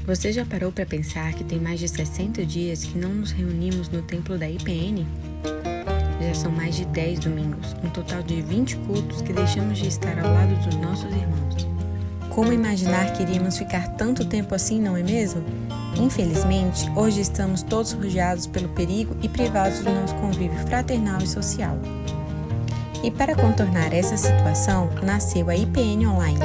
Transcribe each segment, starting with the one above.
Você já parou para pensar que tem mais de 60 dias que não nos reunimos no templo da IPN? Já são mais de 10 domingos, um total de 20 cultos que deixamos de estar ao lado dos nossos irmãos. Como imaginar que iríamos ficar tanto tempo assim, não é mesmo? Infelizmente, hoje estamos todos rodeados pelo perigo e privados do nosso convívio fraternal e social. E para contornar essa situação, nasceu a IPN Online.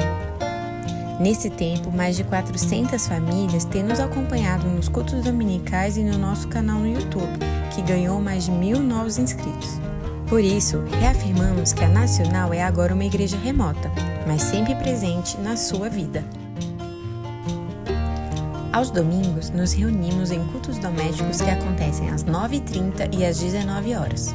Nesse tempo, mais de 400 famílias têm nos acompanhado nos cultos dominicais e no nosso canal no YouTube, que ganhou mais de 1.000 novos inscritos. Por isso, reafirmamos que a Nacional é agora uma igreja remota, mas sempre presente na sua vida. Aos domingos, nos reunimos em cultos domésticos que acontecem às 9h30 e às 19 horas.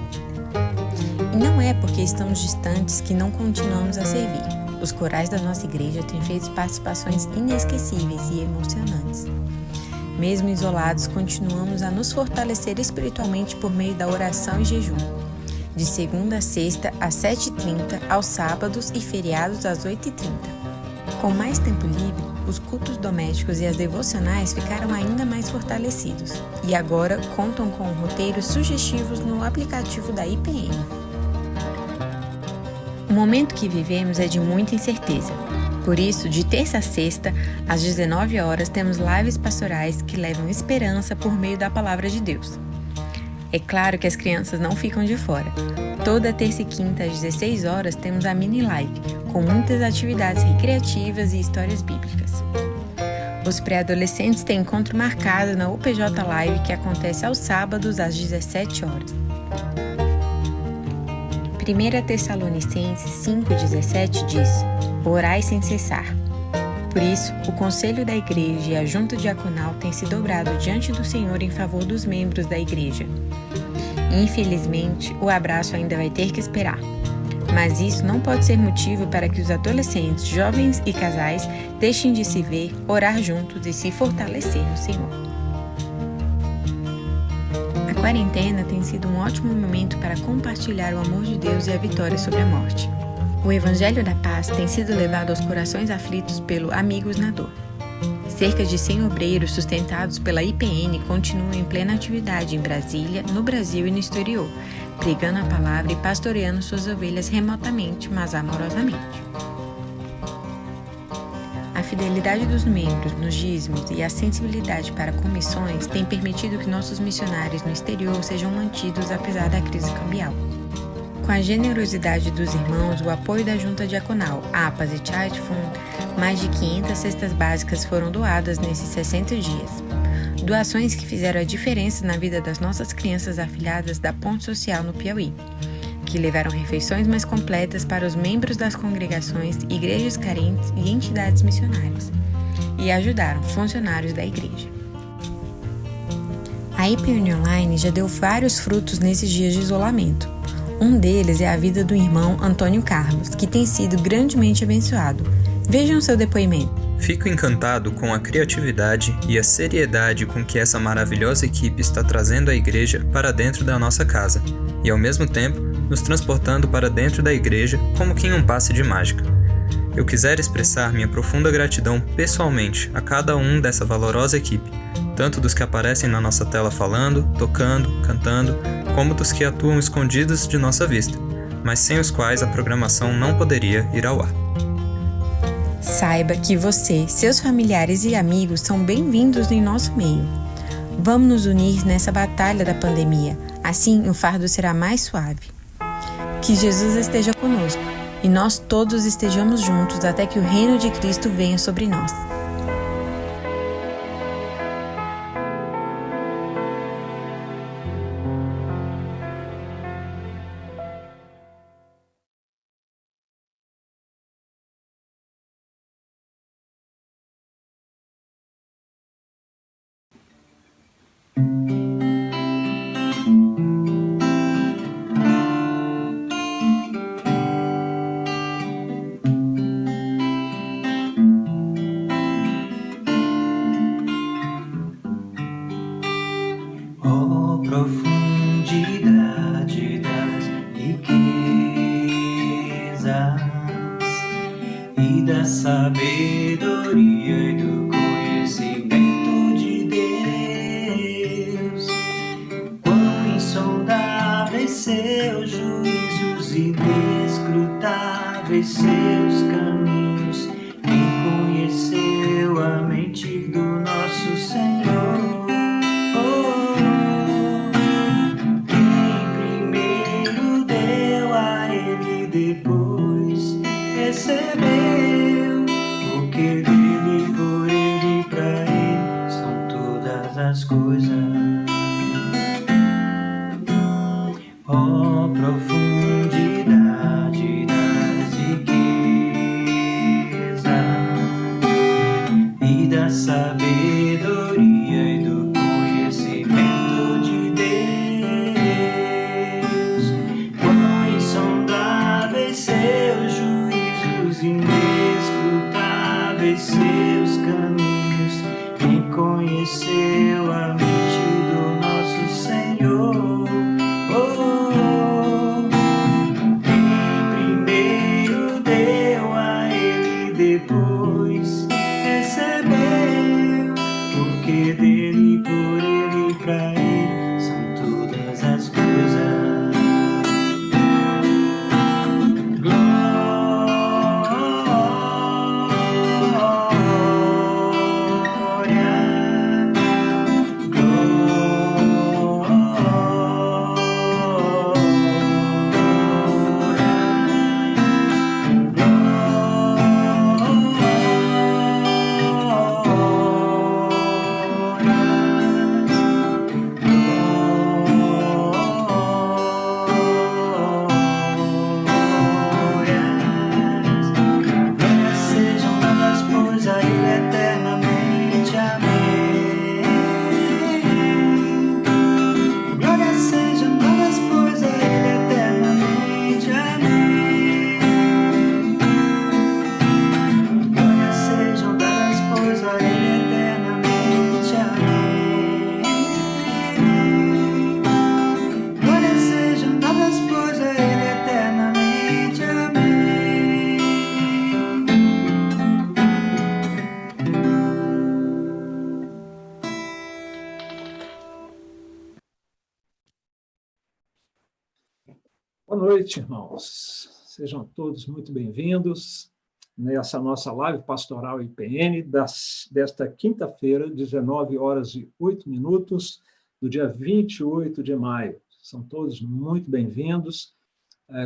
E não é porque estamos distantes que não continuamos a servir. Os corais da nossa igreja têm feito participações inesquecíveis e emocionantes. Mesmo isolados, continuamos a nos fortalecer espiritualmente por meio da oração e jejum. De segunda a sexta, às 7h30, aos sábados e feriados, às 8h30. Com mais tempo livre, os cultos domésticos e as devocionais ficaram ainda mais fortalecidos. E agora contam com roteiros sugestivos no aplicativo da IPN. O momento que vivemos é de muita incerteza. Por isso, de terça a sexta, às 19 horas, temos lives pastorais que levam esperança por meio da palavra de Deus. É claro que as crianças não ficam de fora. Toda terça e quinta, às 16 horas, temos a mini live, com muitas atividades recreativas e histórias bíblicas. Os pré-adolescentes têm encontro marcado na UPJ Live, que acontece aos sábados, às 17 horas. 1 Tessalonicenses 5,17 diz: Orai sem cessar. Por isso, o Conselho da Igreja e a Junta Diaconal têm se dobrado diante do Senhor em favor dos membros da Igreja. Infelizmente, o abraço ainda vai ter que esperar. Mas isso não pode ser motivo para que os adolescentes, jovens e casais deixem de se ver, orar juntos e se fortalecer no Senhor. A quarentena tem sido um ótimo momento para compartilhar o amor de Deus e a vitória sobre a morte. O Evangelho da Paz tem sido levado aos corações aflitos pelo Amigos na Dor. Cerca de 100 obreiros sustentados pela IPN continuam em plena atividade em Brasília, no Brasil e no exterior, pregando a palavra e pastoreando suas ovelhas remotamente, mas amorosamente. A fidelidade dos membros nos dízimos e a sensibilidade para comissões têm permitido que nossos missionários no exterior sejam mantidos apesar da crise cambial. Com a generosidade dos irmãos, o apoio da Junta Diaconal, APAS e Child Fund, mais de 500 cestas básicas foram doadas nesses 60 dias. Doações que fizeram a diferença na vida das nossas crianças afiliadas da Ponte Social no Piauí, que levaram refeições mais completas para os membros das congregações, igrejas carentes e entidades missionárias, e ajudaram funcionários da igreja. A IPN Online já deu vários frutos nesses dias de isolamento. Um deles é a vida do irmão Antônio Carlos, que tem sido grandemente abençoado. Vejam seu depoimento. Fico encantado com a criatividade e a seriedade com que essa maravilhosa equipe está trazendo a igreja para dentro da nossa casa e, ao mesmo tempo, nos transportando para dentro da igreja como que em um passe de mágica. Eu quisera expressar minha profunda gratidão pessoalmente a cada um dessa valorosa equipe, tanto dos que aparecem na nossa tela falando, tocando, cantando, como dos que atuam escondidos de nossa vista, mas sem os quais a programação não poderia ir ao ar. Saiba que você, seus familiares e amigos são bem-vindos em nosso meio. Vamos nos unir nessa batalha da pandemia, assim o fardo será mais suave. Que Jesus esteja conosco e nós todos estejamos juntos até que o reino de Cristo venha sobre nós. Profundidade das riquezas e da sabedoria e do conhecimento inescrutáveis seus caminhos. Quem conheceu a mente do nosso Senhor? Quem primeiro deu a Ele, depois recebeu, porque dele, por Ele, pra Ele são todas as coisas. Ó profundidade das riquezas e da sabedoria e do conhecimento de Deus. Quão insondáveis seus juízos, inescrutáveis seus caminhos. Quem conheceu a mente do nosso Senhor? Depois recebeu, porque dele, por Ele, pra Ele são todas as coisas. Boa noite, irmãos. Sejam todos muito bem-vindos nessa nossa live pastoral IPN desta quinta-feira, 19h08, do dia 28 de maio. São todos muito bem-vindos,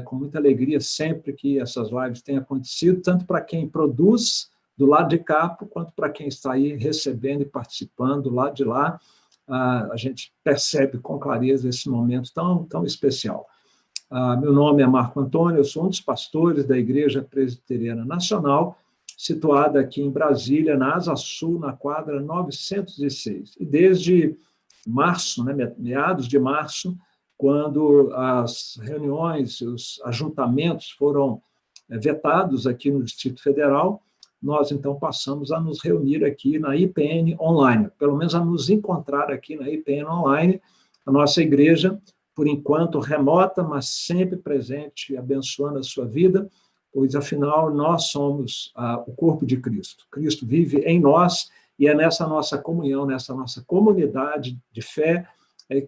com muita alegria sempre que essas lives têm acontecido, tanto para quem produz do lado de cá, quanto para quem está aí recebendo e participando do lado de lá. A gente percebe com clareza esse momento tão especial. Meu nome é Marco Antônio, eu sou um dos pastores da Igreja Presbiteriana Nacional, situada aqui em Brasília, na Asa Sul, na quadra 906. E desde março, meados de março, quando as reuniões, os ajuntamentos foram vetados aqui no Distrito Federal, nós então passamos a nos reunir aqui na IPN Online, pelo menos a nos encontrar aqui na IPN Online, a nossa igreja, por enquanto remota, mas sempre presente e abençoando a sua vida, pois, afinal, nós somos o corpo de Cristo. Cristo vive em nós e é nessa nossa comunhão, nessa nossa comunidade de fé,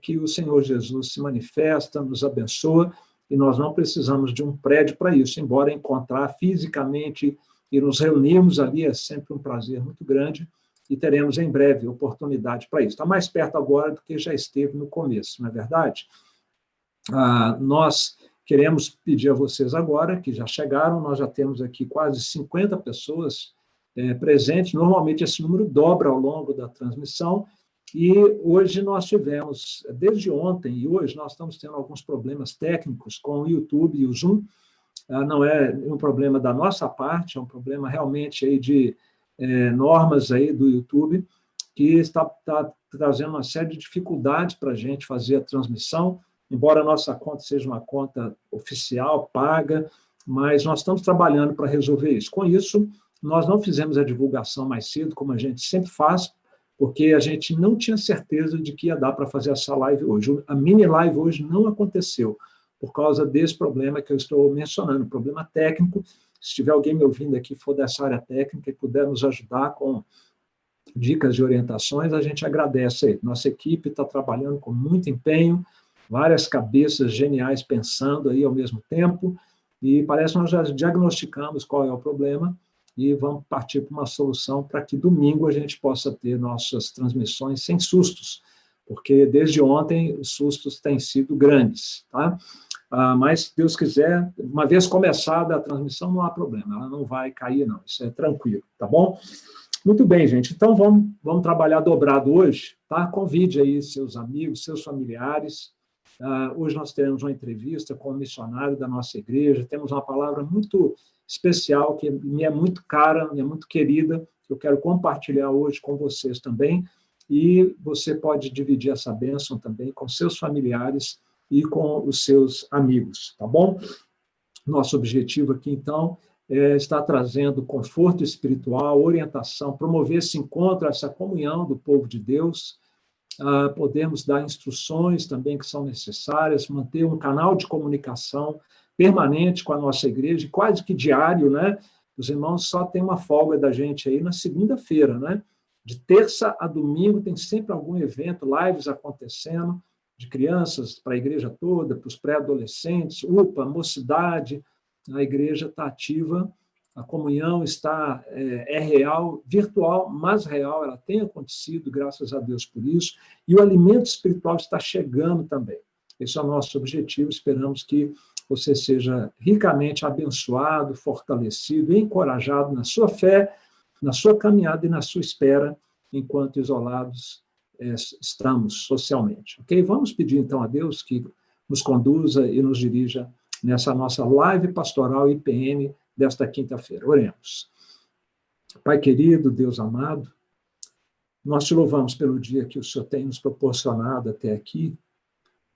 que o Senhor Jesus se manifesta, nos abençoa, e nós não precisamos de um prédio para isso, embora encontrar fisicamente e nos reunirmos ali é sempre um prazer muito grande, e teremos em breve oportunidade para isso. Está mais perto agora do que já esteve no começo, não é verdade? Nós queremos pedir a vocês agora, que já chegaram, nós já temos aqui quase 50 pessoas presentes, normalmente esse número dobra ao longo da transmissão, e hoje nós tivemos, desde ontem e hoje, nós estamos tendo alguns problemas técnicos com o YouTube e o Zoom. Não é um problema da nossa parte, é um problema realmente aí de normas aí do YouTube, que está trazendo uma série de dificuldades para a gente fazer a transmissão, embora a nossa conta seja uma conta oficial, paga, mas nós estamos trabalhando para resolver isso. Com isso, nós não fizemos a divulgação mais cedo, como a gente sempre faz, porque a gente não tinha certeza de que ia dar para fazer essa live hoje. A mini live hoje não aconteceu, por causa desse problema que eu estou mencionando, problema técnico. Se tiver alguém me ouvindo aqui, for dessa área técnica e puder nos ajudar com dicas e orientações, a gente agradece aí. Nossa equipe está trabalhando com muito empenho, várias cabeças geniais pensando aí ao mesmo tempo, e parece que nós já diagnosticamos qual é o problema e vamos partir para uma solução para que domingo a gente possa ter nossas transmissões sem sustos, porque desde ontem os sustos têm sido grandes, tá? Mas, se Deus quiser, uma vez começada a transmissão, não há problema, ela não vai cair, não, isso é tranquilo, tá bom? Muito bem, gente, então vamos trabalhar dobrado hoje, tá? Convide aí seus amigos, seus familiares. Hoje nós teremos uma entrevista com um missionário da nossa igreja, temos uma palavra muito especial, que me é muito cara, me é muito querida, que eu quero compartilhar hoje com vocês também, e você pode dividir essa bênção também com seus familiares e com os seus amigos, tá bom? Nosso objetivo aqui, então, é estar trazendo conforto espiritual, orientação, promover esse encontro, essa comunhão do povo de Deus, podemos dar instruções também que são necessárias, manter um canal de comunicação permanente com a nossa igreja, quase que diário, né? Os irmãos só têm uma folga da gente aí na segunda-feira, né? De terça a domingo tem sempre algum evento, lives acontecendo, de crianças para a igreja toda, para os pré-adolescentes, UPA, mocidade, a igreja está ativa, a comunhão está, é real, virtual, mas real, ela tem acontecido, graças a Deus por isso, e o alimento espiritual está chegando também. Esse é o nosso objetivo, esperamos que você seja ricamente abençoado, fortalecido, encorajado na sua fé, na sua caminhada e na sua espera, enquanto isolados estamos socialmente. Ok? Vamos pedir, então, a Deus que nos conduza e nos dirija nessa nossa live pastoral IPN desta quinta-feira. Oremos. Pai querido, Deus amado, nós te louvamos pelo dia que o Senhor tem nos proporcionado até aqui,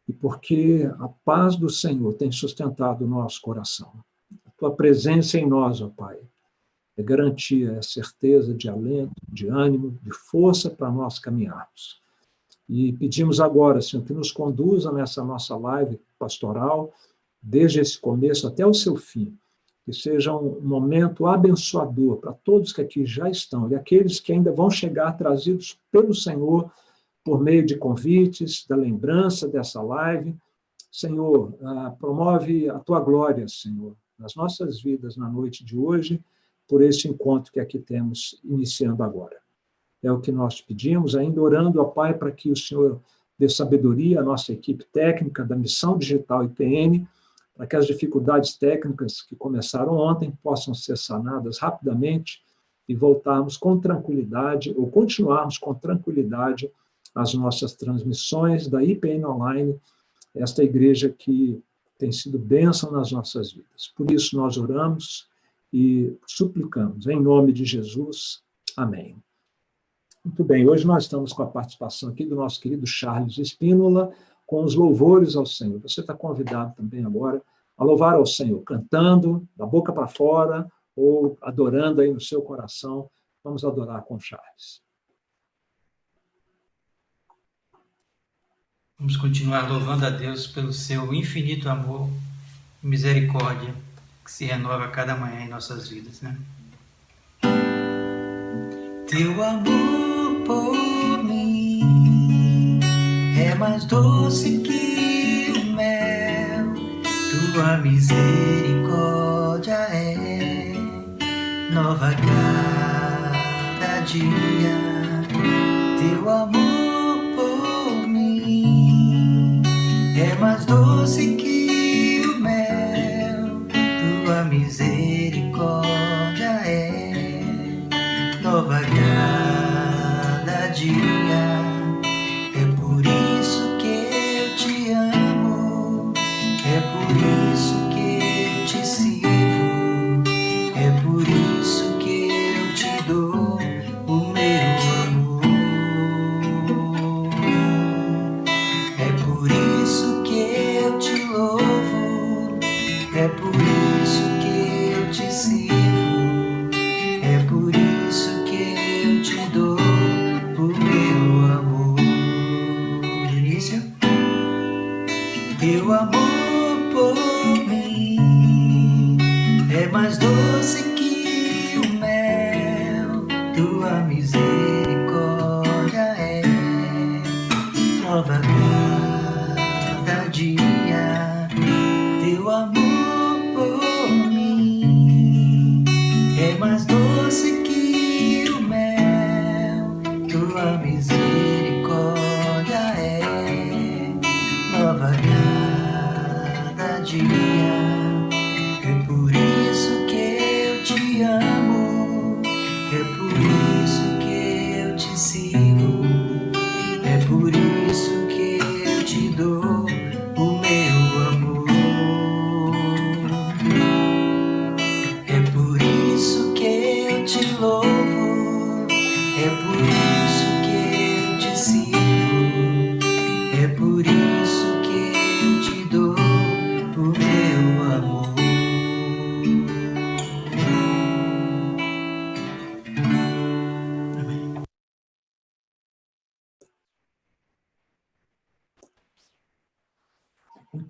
e porque a paz do Senhor tem sustentado o nosso coração. A tua presença em nós, ó Pai, é garantia, é certeza de alento, de ânimo, de força para nós caminharmos. E pedimos agora, Senhor, que nos conduza nessa nossa live pastoral, desde esse começo até o seu fim, que seja um momento abençoador para todos que aqui já estão, e aqueles que ainda vão chegar trazidos pelo Senhor, por meio de convites, da lembrança dessa live. Senhor, promove a tua glória, Senhor, nas nossas vidas na noite de hoje, por esse encontro que aqui temos iniciando agora. É o que nós te pedimos, ainda orando ao Pai para que o Senhor dê sabedoria à nossa equipe técnica da Missão Digital IPN, para que as dificuldades técnicas que começaram ontem possam ser sanadas rapidamente e voltarmos com tranquilidade, ou continuarmos com tranquilidade as nossas transmissões da IPN Online, esta igreja que tem sido bênção nas nossas vidas. Por isso nós oramos e suplicamos, em nome de Jesus. Amém. Muito bem, hoje nós estamos com a participação aqui do nosso querido Charles Espínola, com os louvores ao Senhor. Você está convidado também agora a louvar ao Senhor, cantando, da boca para fora, ou adorando aí no seu coração. Vamos adorar com Charles. Vamos continuar louvando a Deus pelo seu infinito amor e misericórdia que se renova a cada manhã em nossas vidas, né? Teu amor por mim é mais doce que o mel, tua misericórdia é nova cada dia. Teu amor por mim é mais doce que o mel, tua misericórdia é nova cada dia. É por isso que eu te amo, é por isso que eu te sirvo, é por isso que eu te dou o meu amor. É por isso que eu te louvo, é por isso que eu te sirvo, é por isso que eu te dou o meu amor. Início. Teu amor por mim é mais doce que o mel, tua misericórdia é nova cada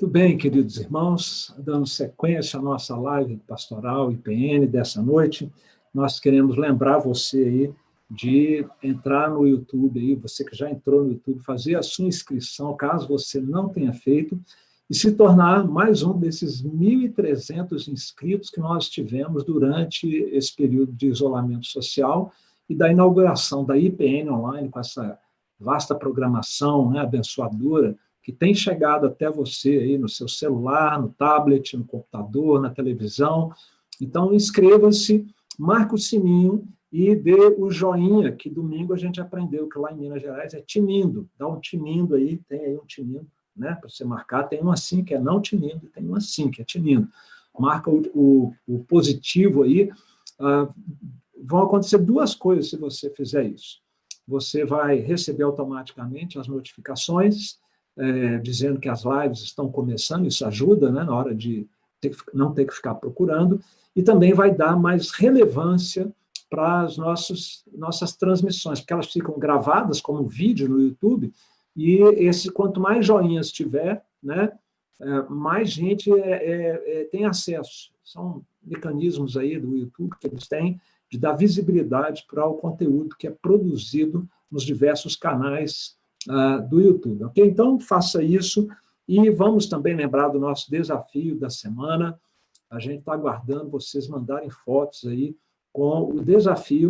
Muito bem, queridos irmãos, dando sequência à nossa live pastoral IPN dessa noite, nós queremos lembrar você aí de entrar no YouTube, aí, você que já entrou no YouTube, fazer a sua inscrição, caso você não tenha feito, e se tornar mais um desses 1.300 inscritos que nós tivemos durante esse período de isolamento social e da inauguração da IPN Online, com essa vasta programação, né, abençoadora, que tem chegado até você aí no seu celular, no tablet, no computador, na televisão. Então, inscreva-se, marque o sininho e dê o joinha, que domingo a gente aprendeu que lá em Minas Gerais é tinindo. Dá um tinindo aí, tem aí um tinindo, né, para você marcar. Tem um assim que é não tinindo, e tem um assim que é tinindo. Marca o positivo aí. Vão acontecer duas coisas se você fizer isso. Você vai receber automaticamente as notificações, dizendo que as lives estão começando, isso ajuda, né, na hora de não ter que ficar procurando, e também vai dar mais relevância para as nossas transmissões, porque elas ficam gravadas como vídeo no YouTube, e quanto mais joinhas tiver, né, mais gente tem acesso. São mecanismos aí do YouTube que eles têm de dar visibilidade para o conteúdo que é produzido nos diversos canais do YouTube. Okay? Então, faça isso, e vamos também lembrar do nosso desafio da semana. A gente está aguardando vocês mandarem fotos aí com o desafio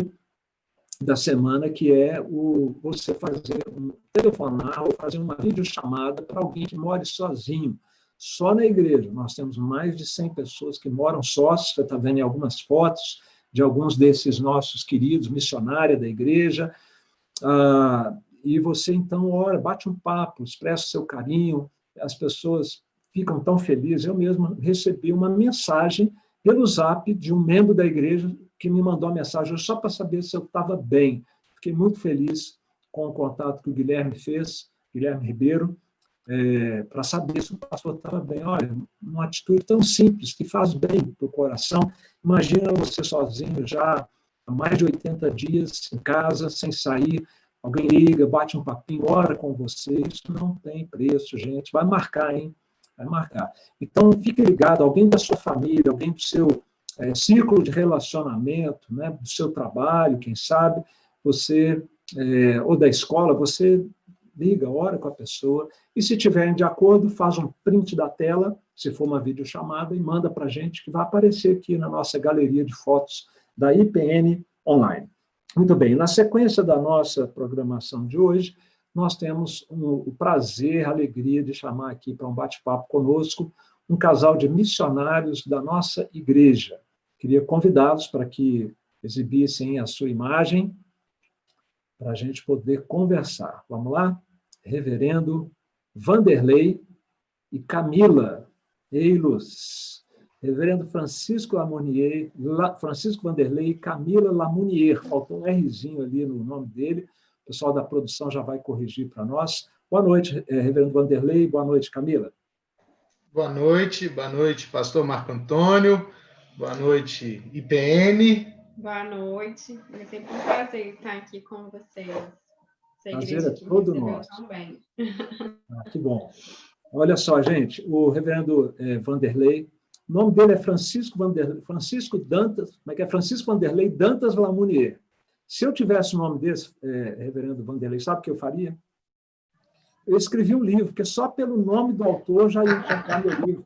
da semana, que é você fazer telefonar ou fazer uma videochamada para alguém que more sozinho, só na igreja. Nós temos mais de 100 pessoas que moram sós, você está vendo aí algumas fotos de alguns desses nossos queridos missionários da igreja, e você, então, ora, bate um papo, expressa o seu carinho, as pessoas ficam tão felizes. Eu mesmo recebi uma mensagem pelo Zap de um membro da igreja que me mandou uma mensagem só para saber se eu estava bem. Fiquei muito feliz com o contato que o Guilherme fez, Guilherme Ribeiro, para saber se o pastor estava bem. Olha, uma atitude tão simples, que faz bem para o coração. Imagina você sozinho já há mais de 80 dias em casa, sem sair, alguém liga, bate um papinho, ora com você, isso não tem preço, gente. Vai marcar, hein? Vai marcar. Então, fique ligado, alguém da sua família, alguém do seu círculo de relacionamento, né, do seu trabalho, quem sabe, você, ou da escola, você liga, ora com a pessoa, e se tiverem de acordo, faz um print da tela, se for uma videochamada, e manda para a gente, que vai aparecer aqui na nossa galeria de fotos da IPN Online. Muito bem, na sequência da nossa programação de hoje, nós temos o prazer, a alegria de chamar aqui para um bate-papo conosco um casal de missionários da nossa igreja. Queria convidá-los para que exibissem a sua imagem, para a gente poder conversar. Vamos lá? Reverendo Vanderlei e Camila Eilos. Reverendo Francisco Vanderlei e Camila Lamounier. Faltou um Rzinho ali no nome dele. O pessoal da produção já vai corrigir para nós. Boa noite, Reverendo Vanderlei. Boa noite, Camila. Boa noite, pastor Marco Antônio. Boa noite, IPN. Boa noite. É sempre um prazer estar aqui com vocês. Prazer é todo nosso. Também. Que bom. Olha só, gente, o reverendo Vanderlei, o nome dele é Francisco Dantas, como é que é? Francisco Vanderlei Dantas Lamounier. Se eu tivesse o nome desse, reverendo Vanderlei, sabe o que eu faria? Eu escrevi um livro, porque só pelo nome do autor já ia comprar meu livro.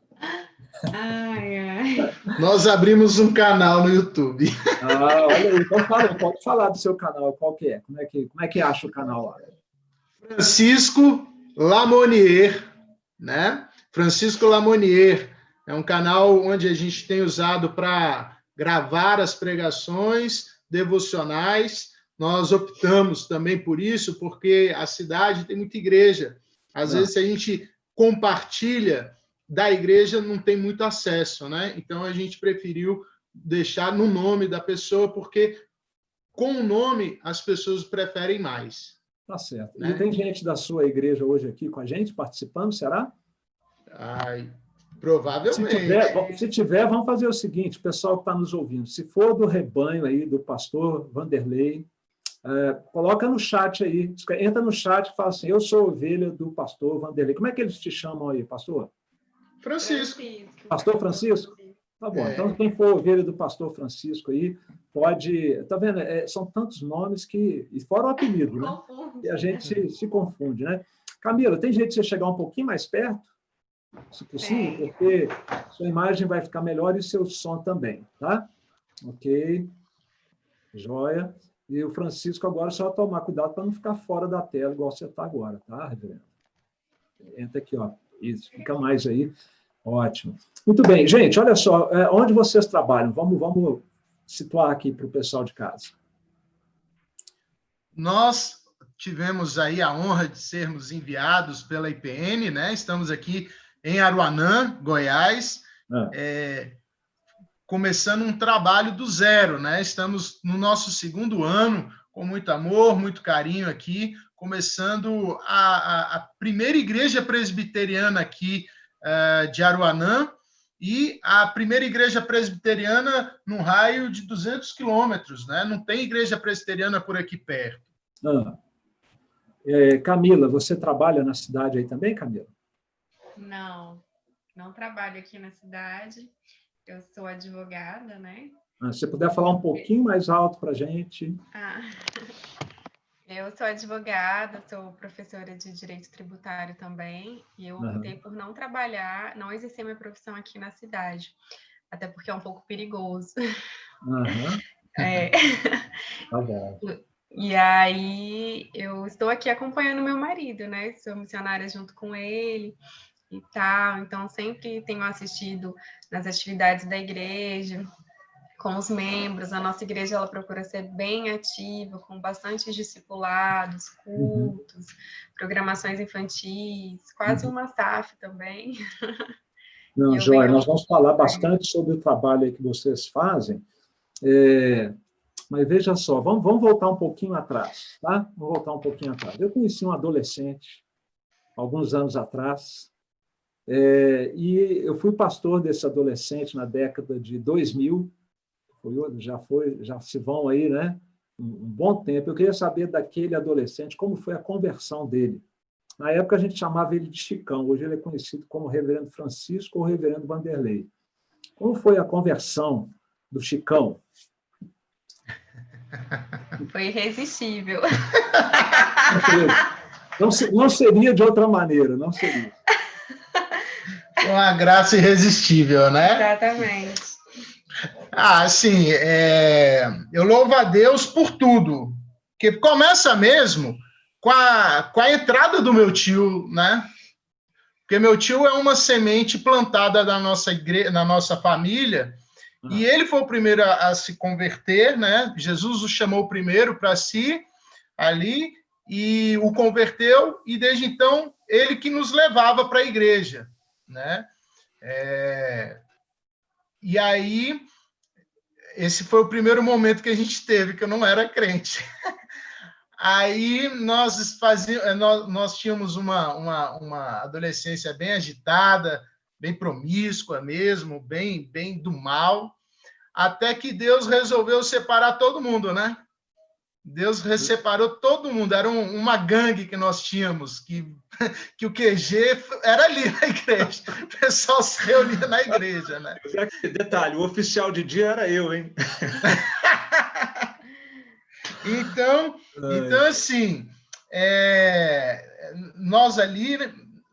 Nós abrimos um canal no YouTube. Olha aí, então pode falar do seu canal, qual que é? Como é que acha o canal lá? Francisco Lamounier, né? Francisco Lamounier é um canal onde a gente tem usado para gravar as pregações devocionais. Nós optamos também por isso, porque a cidade tem muita igreja. Às vezes, se a gente compartilha da igreja, não tem muito acesso, né? Então, a gente preferiu deixar no nome da pessoa, porque com o nome as pessoas preferem mais. Tá certo. Né? E tem gente da sua igreja hoje aqui com a gente, participando, será? Provavelmente. Se tiver, vamos fazer o seguinte, pessoal que está nos ouvindo, se for do rebanho aí, do pastor Vanderlei, coloca no chat aí, entra no chat e fala assim, eu sou ovelha do pastor Vanderlei. Como é que eles te chamam aí, pastor? Francisco. Pastor Francisco? Tá bom, então quem for ovelha do pastor Francisco aí, pode... Tá vendo? São tantos nomes que... E fora o apelido, né? E a gente se confunde, né? Camila, tem jeito de você chegar um pouquinho mais perto? Se possível, porque sua imagem vai ficar melhor e seu som também, tá? Ok. Joia. E o Francisco agora só tomar cuidado para não ficar fora da tela, igual você está agora, tá, reverendo? Entra aqui, ó. Isso, fica mais aí. Ótimo. Muito bem. Gente, olha só, onde vocês trabalham? Vamos situar aqui para o pessoal de casa. Nós tivemos aí a honra de sermos enviados pela IPN, né? Estamos aqui em Aruanã, Goiás, começando um trabalho do zero, né? Estamos no nosso 2º ano, com muito amor, muito carinho aqui, começando a primeira igreja presbiteriana aqui de Aruanã, e a primeira igreja presbiteriana num raio de 200 quilômetros, né? Não tem igreja presbiteriana por aqui perto. Camila, você trabalha na cidade aí também, Camila? Não trabalho aqui na cidade. Eu sou advogada, né? Se você puder falar um pouquinho mais alto para a gente. Eu sou advogada, sou professora de direito tributário também, e eu optei por não trabalhar, não exercer minha profissão aqui na cidade, até porque é um pouco perigoso. Tá bom. E aí, eu estou aqui acompanhando meu marido, né? Sou missionária junto com ele e tal, então sempre tenho assistido nas atividades da igreja, com os membros. A nossa igreja, ela procura ser bem ativa, com bastante discipulados, cultos, programações infantis, quase uma SAF também. Não, Joia, nós vamos falar bastante sobre o trabalho aí que vocês fazem, mas veja só, vamos voltar um pouquinho atrás, tá? Vamos voltar um pouquinho atrás. Eu conheci um adolescente, alguns anos atrás, e eu fui pastor desse adolescente na década de 2000, já se vão aí, né? Um bom tempo. Eu queria saber daquele adolescente como foi a conversão dele. Na época a gente chamava ele de Chicão, hoje ele é conhecido como Reverendo Francisco ou Reverendo Vanderlei. Como foi a conversão do Chicão? Foi irresistível. Não seria de outra maneira, não seria. Uma graça irresistível, né? Exatamente. Sim, eu louvo a Deus por tudo, que começa mesmo com a entrada do meu tio, né? Porque meu tio é uma semente plantada na nossa igreja, na nossa família, e ele foi o primeiro a se converter, né? Jesus o chamou primeiro para si, ali, e o converteu, e desde então, ele que nos levava para a igreja, né? E aí, esse foi o primeiro momento que a gente teve, que eu não era crente. Aí nós tínhamos uma adolescência bem agitada, bem promíscua mesmo, bem do mal, até que Deus resolveu separar todo mundo, né? Deus separou todo mundo, era uma gangue que nós tínhamos, que o QG era ali na igreja, o pessoal se reunia na igreja, né? Detalhe, o oficial de dia era eu, hein? Então assim, nós ali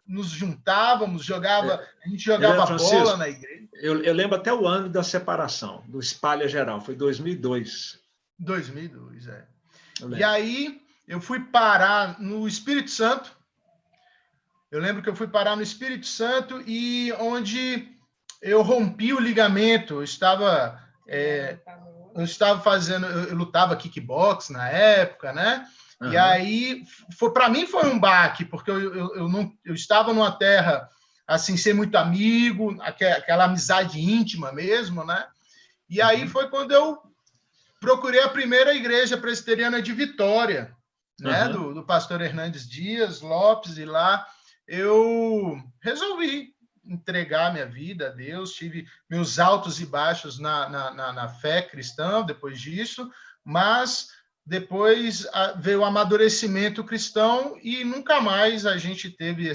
nos juntávamos, a gente jogava bola na igreja. Eu lembro até o ano da separação, do Espalha Geral, foi 2002. 2002, E aí eu fui parar no Espírito Santo. Eu lembro que eu fui parar no Espírito Santo e onde eu rompi o ligamento. Eu estava fazendo, eu lutava kickbox na época, né? E aí, para mim foi um baque, porque eu estava numa terra assim, sem muito amigo, aquela amizade íntima mesmo, né? E aí foi quando eu procurei a primeira igreja presbiteriana de Vitória, né? Do pastor Hernandes Dias Lopes, e lá eu resolvi entregar minha vida a Deus, tive meus altos e baixos na fé cristã depois disso, mas depois veio o amadurecimento cristão e nunca mais a gente teve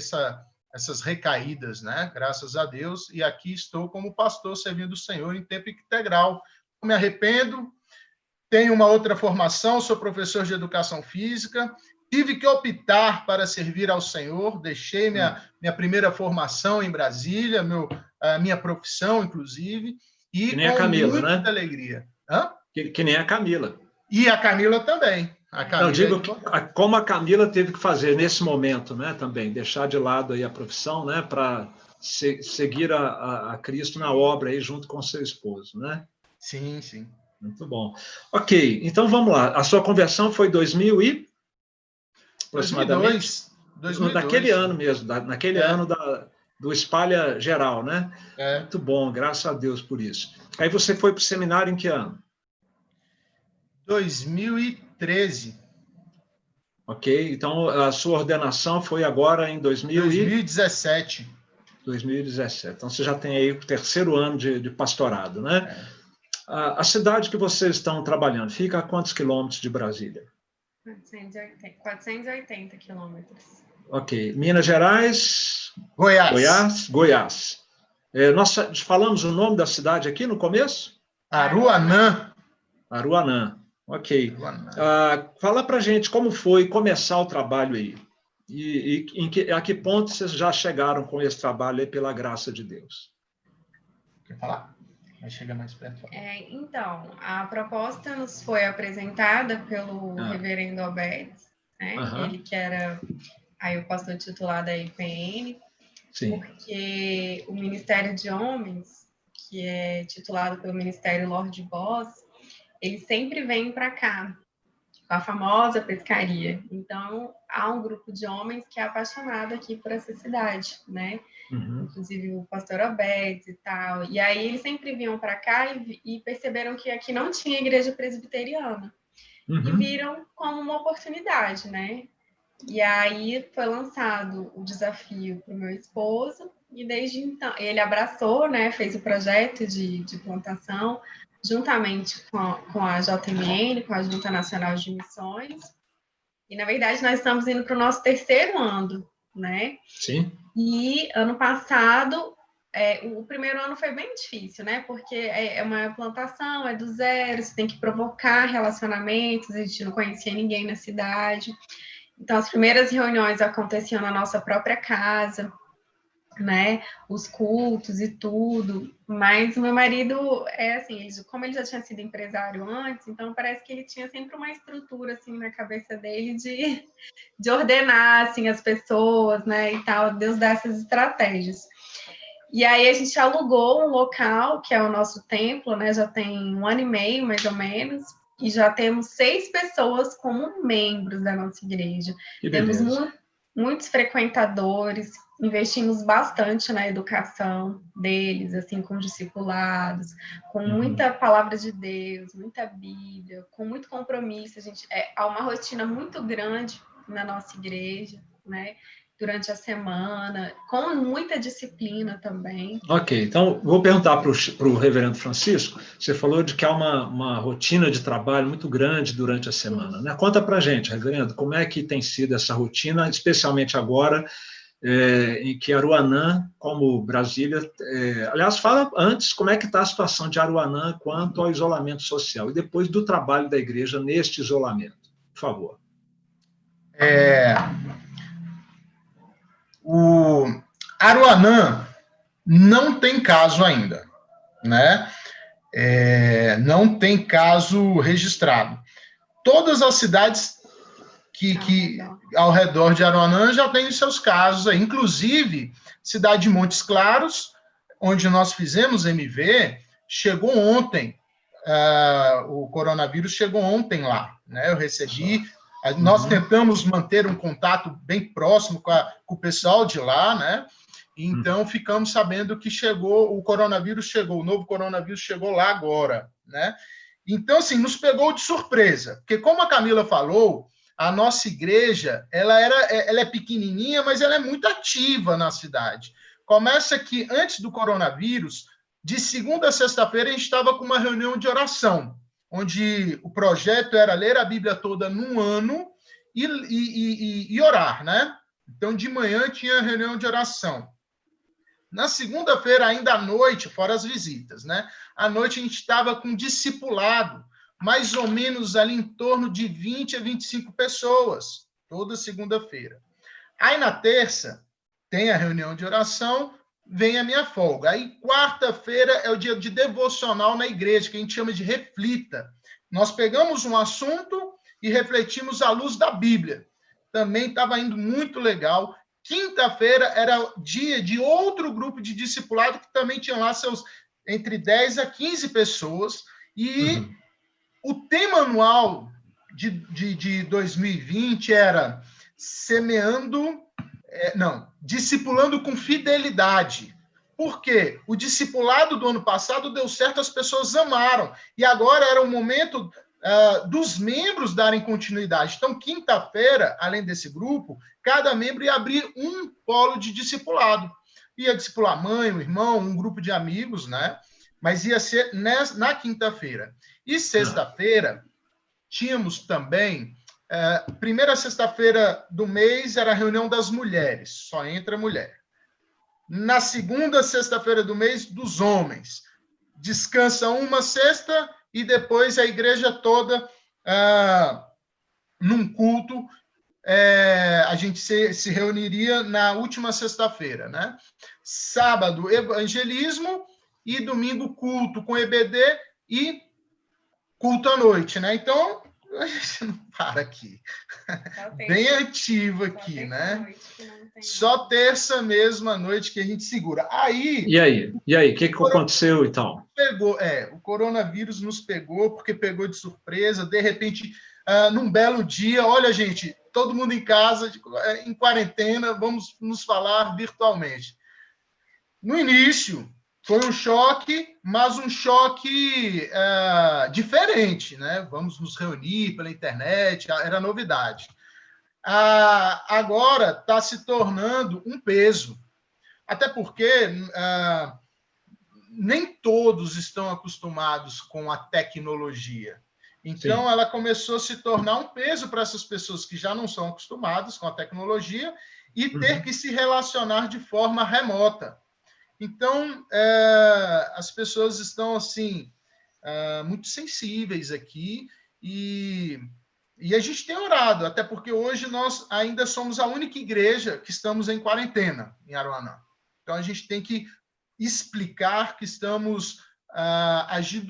essas recaídas, né? Graças a Deus. E aqui estou como pastor servindo o Senhor em tempo integral. Não me arrependo. Tenho uma outra formação, sou professor de educação física. Tive que optar para servir ao Senhor. Deixei minha primeira formação em Brasília, a minha profissão, inclusive. E que nem a Camila, muita né? alegria. Hã? Que nem a Camila. E a Camila também. Eu digo como a Camila teve que fazer nesse momento, né, também, deixar de lado aí a profissão, né, para seguir a Cristo na obra aí junto com seu esposo, né? Sim, sim. Muito bom. Ok, então vamos lá. A sua conversão foi 2000 e... aproximadamente? 2002. Naquele ano mesmo, naquele ano do Espalha Geral, né? Muito bom, graças a Deus por isso. Aí você foi para o seminário em que ano? 2013. Ok, então a sua ordenação foi agora em 2017. 2017. Então você já tem aí o terceiro ano de pastorado, né? A cidade que vocês estão trabalhando fica a quantos quilômetros de Brasília? 480 quilômetros. Ok. Minas Gerais? Goiás. Goiás. Nós falamos o nome da cidade aqui no começo? Aruanã. Aruanã. Ok. Fala para a gente como foi começar o trabalho aí. E a que ponto vocês já chegaram com esse trabalho aí pela graça de Deus? Quer falar? Vai chegar mais perto. Então, a proposta nos foi apresentada pelo reverendo Alberto, né? Ele que era aí o pastor titular da IPN, sim, porque o Ministério de Homens, que é titulado pelo Ministério Lorde Boss, eles sempre vêm para cá, com a famosa pescaria. Então, há um grupo de homens que é apaixonado aqui por essa cidade, né? Inclusive o pastor Alberto e tal. E aí eles sempre vinham para cá e perceberam que aqui não tinha igreja presbiteriana. E viram como uma oportunidade, né? E aí foi lançado o desafio para o meu esposo, e desde então ele abraçou, né? Fez o projeto de plantação, juntamente com a JMN, com a Junta Nacional de Missões. E, na verdade, nós estamos indo para o nosso terceiro ano, né? Sim. E, ano passado, o primeiro ano foi bem difícil, né? Porque é uma plantação, é do zero, você tem que provocar relacionamentos, a gente não conhecia ninguém na cidade. Então, as primeiras reuniões aconteciam na nossa própria casa, né, os cultos e tudo, mas o meu marido assim, como ele já tinha sido empresário antes, então parece que ele tinha sempre uma estrutura assim na cabeça dele de ordenar assim as pessoas, né, e tal. Deus dá essas estratégias. E aí a gente alugou um local que é o nosso templo, né, já tem 1 ano e meio mais ou menos, e já temos 6 pessoas como membros da nossa igreja. Temos muitos frequentadores, investimos bastante na educação deles, assim, com discipulados, com muita palavra de Deus, muita Bíblia, com muito compromisso. Há uma rotina muito grande na nossa igreja, né? Durante a semana, com muita disciplina também. Ok, então vou perguntar para o reverendo Francisco. Você falou de que há uma rotina de trabalho muito grande durante a semana, né? Conta para a gente, reverendo, como é que tem sido essa rotina, especialmente agora, em que Aruanã, como Brasília... aliás, fala antes como é que está a situação de Aruanã quanto ao isolamento social, e depois do trabalho da igreja neste isolamento. Por favor. O Aruanã não tem caso ainda, né? Não tem caso registrado. Todas as cidades que ao redor de Aruanã já têm os seus casos aí, inclusive cidade de Montes Claros, onde nós fizemos MV, chegou ontem, o coronavírus chegou ontem lá, né? Eu recebi. Nós tentamos manter um contato bem próximo com o pessoal de lá, né? Então, ficamos sabendo que o coronavírus chegou, o novo coronavírus chegou lá agora, né? Então, assim, nos pegou de surpresa, porque, como a Camila falou, a nossa igreja, ela é pequenininha, mas ela é muito ativa na cidade. Começa que, antes do coronavírus, de segunda a sexta-feira, a gente estava com uma reunião de oração, onde o projeto era ler a Bíblia toda num ano e orar, né? Então, de manhã tinha reunião de oração. Na segunda-feira, ainda à noite, fora as visitas, né? À noite a gente estava com discipulado, mais ou menos ali em torno de 20 a 25 pessoas, toda segunda-feira. Aí na terça, tem a reunião de oração, vem a minha folga. Aí quarta-feira é o dia de devocional na igreja, que a gente chama de reflita. Nós pegamos um assunto e refletimos à luz da Bíblia. Também estava indo muito legal. Quinta-feira era dia de outro grupo de discipulado que também tinha lá seus entre 10 a 15 pessoas. E o tema anual de 2020 era discipulando com fidelidade. Por quê? O discipulado do ano passado deu certo, as pessoas amaram. E agora era o momento dos membros darem continuidade. Então, quinta-feira, além desse grupo, cada membro ia abrir um polo de discipulado. Ia discipular a mãe, o irmão, um grupo de amigos, né? Mas ia ser na quinta-feira. E sexta-feira, tínhamos também... primeira sexta-feira do mês era a reunião das mulheres, só entra mulher. Na segunda sexta-feira do mês, dos homens. Descansa uma sexta e depois a igreja toda num culto. A gente se reuniria na última sexta-feira, né? Sábado, evangelismo e domingo, culto com EBD e culto à noite, né? Então, a gente não para aqui. Bem ativo aqui, né? Só terça mesmo à noite que a gente segura. E aí? O que aconteceu, então? O coronavírus nos pegou, porque pegou de surpresa, de repente, num belo dia, olha, gente, todo mundo em casa, em quarentena, vamos nos falar virtualmente. No início, foi um choque, mas um choque diferente, né? Vamos nos reunir pela internet, era novidade. Agora está se tornando um peso, até porque nem todos estão acostumados com a tecnologia. Então, sim, ela começou a se tornar um peso para essas pessoas que já não são acostumadas com a tecnologia e ter que se relacionar de forma remota. Então, as pessoas estão, assim, muito sensíveis aqui e a gente tem orado, até porque hoje nós ainda somos a única igreja que estamos em quarentena em Aruanã. Então, a gente tem que explicar que estamos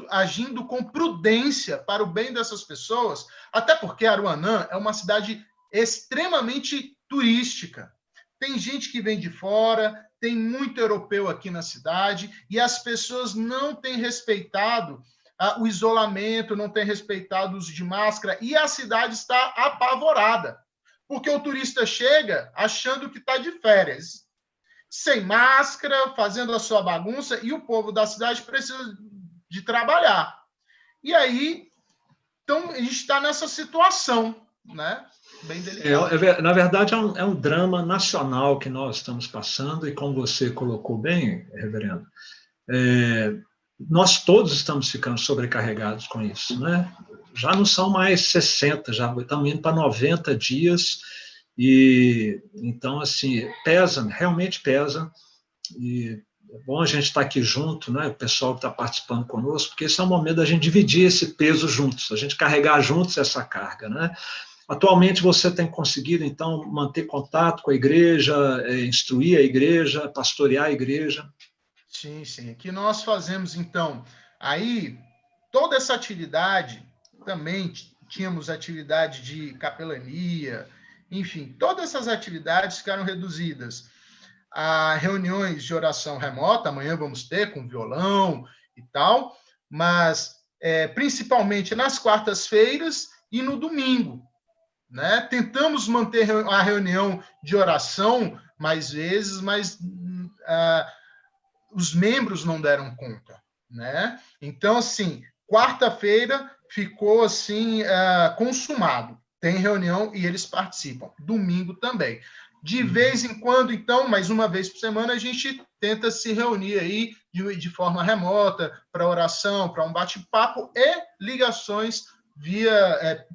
agindo com prudência para o bem dessas pessoas, até porque Aruanã é uma cidade extremamente turística. Tem gente que vem de fora, tem muito europeu aqui na cidade, e as pessoas não têm respeitado o isolamento, não têm respeitado o uso de máscara, e a cidade está apavorada, porque o turista chega achando que está de férias, sem máscara, fazendo a sua bagunça, e o povo da cidade precisa de trabalhar. E aí, então, a gente está nessa situação, né? Bem delicado. Na verdade, é um drama nacional que nós estamos passando, e como você colocou bem, reverendo, nós todos estamos ficando sobrecarregados com isso, né? Já não são mais 60, já estamos indo para 90 dias, e então, assim, pesa, realmente pesa, e é bom a gente estar aqui junto, né? O pessoal que está participando conosco, porque esse é o momento da gente dividir esse peso juntos, a gente carregar juntos essa carga, né? Atualmente você tem conseguido, então, manter contato com a igreja, instruir a igreja, pastorear a igreja? Sim, sim. Aqui nós fazemos, então, aí, toda essa atividade, também tínhamos atividade de capelania, enfim, todas essas atividades ficaram reduzidas a reuniões de oração remota, amanhã vamos ter com violão e tal, mas principalmente nas quartas-feiras e no domingo, né? Tentamos manter a reunião de oração mais vezes, mas os membros não deram conta, né? Então, assim, quarta-feira ficou assim consumado. Tem reunião e eles participam. Domingo também. De vez em quando, então, mais uma vez por semana, a gente tenta se reunir aí de forma remota para oração, para um bate-papo e ligações via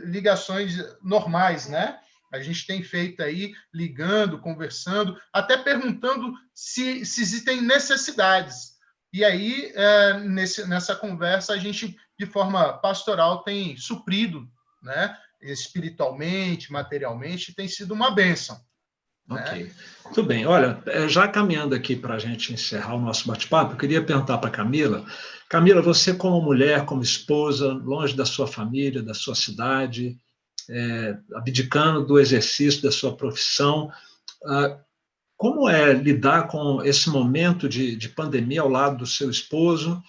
ligações normais, né? A gente tem feito aí, ligando, conversando, até perguntando se existem necessidades. E aí, nessa conversa, a gente, de forma pastoral, tem suprido, né? Espiritualmente, materialmente, tem sido uma bênção. Ok, Né? muito bem. Olha, já caminhando aqui para a gente encerrar o nosso bate-papo, eu queria perguntar para a Camila. Camila, você como mulher, como esposa, longe da sua família, da sua cidade, abdicando do exercício da sua profissão, como é lidar com esse momento de pandemia ao lado do seu esposo,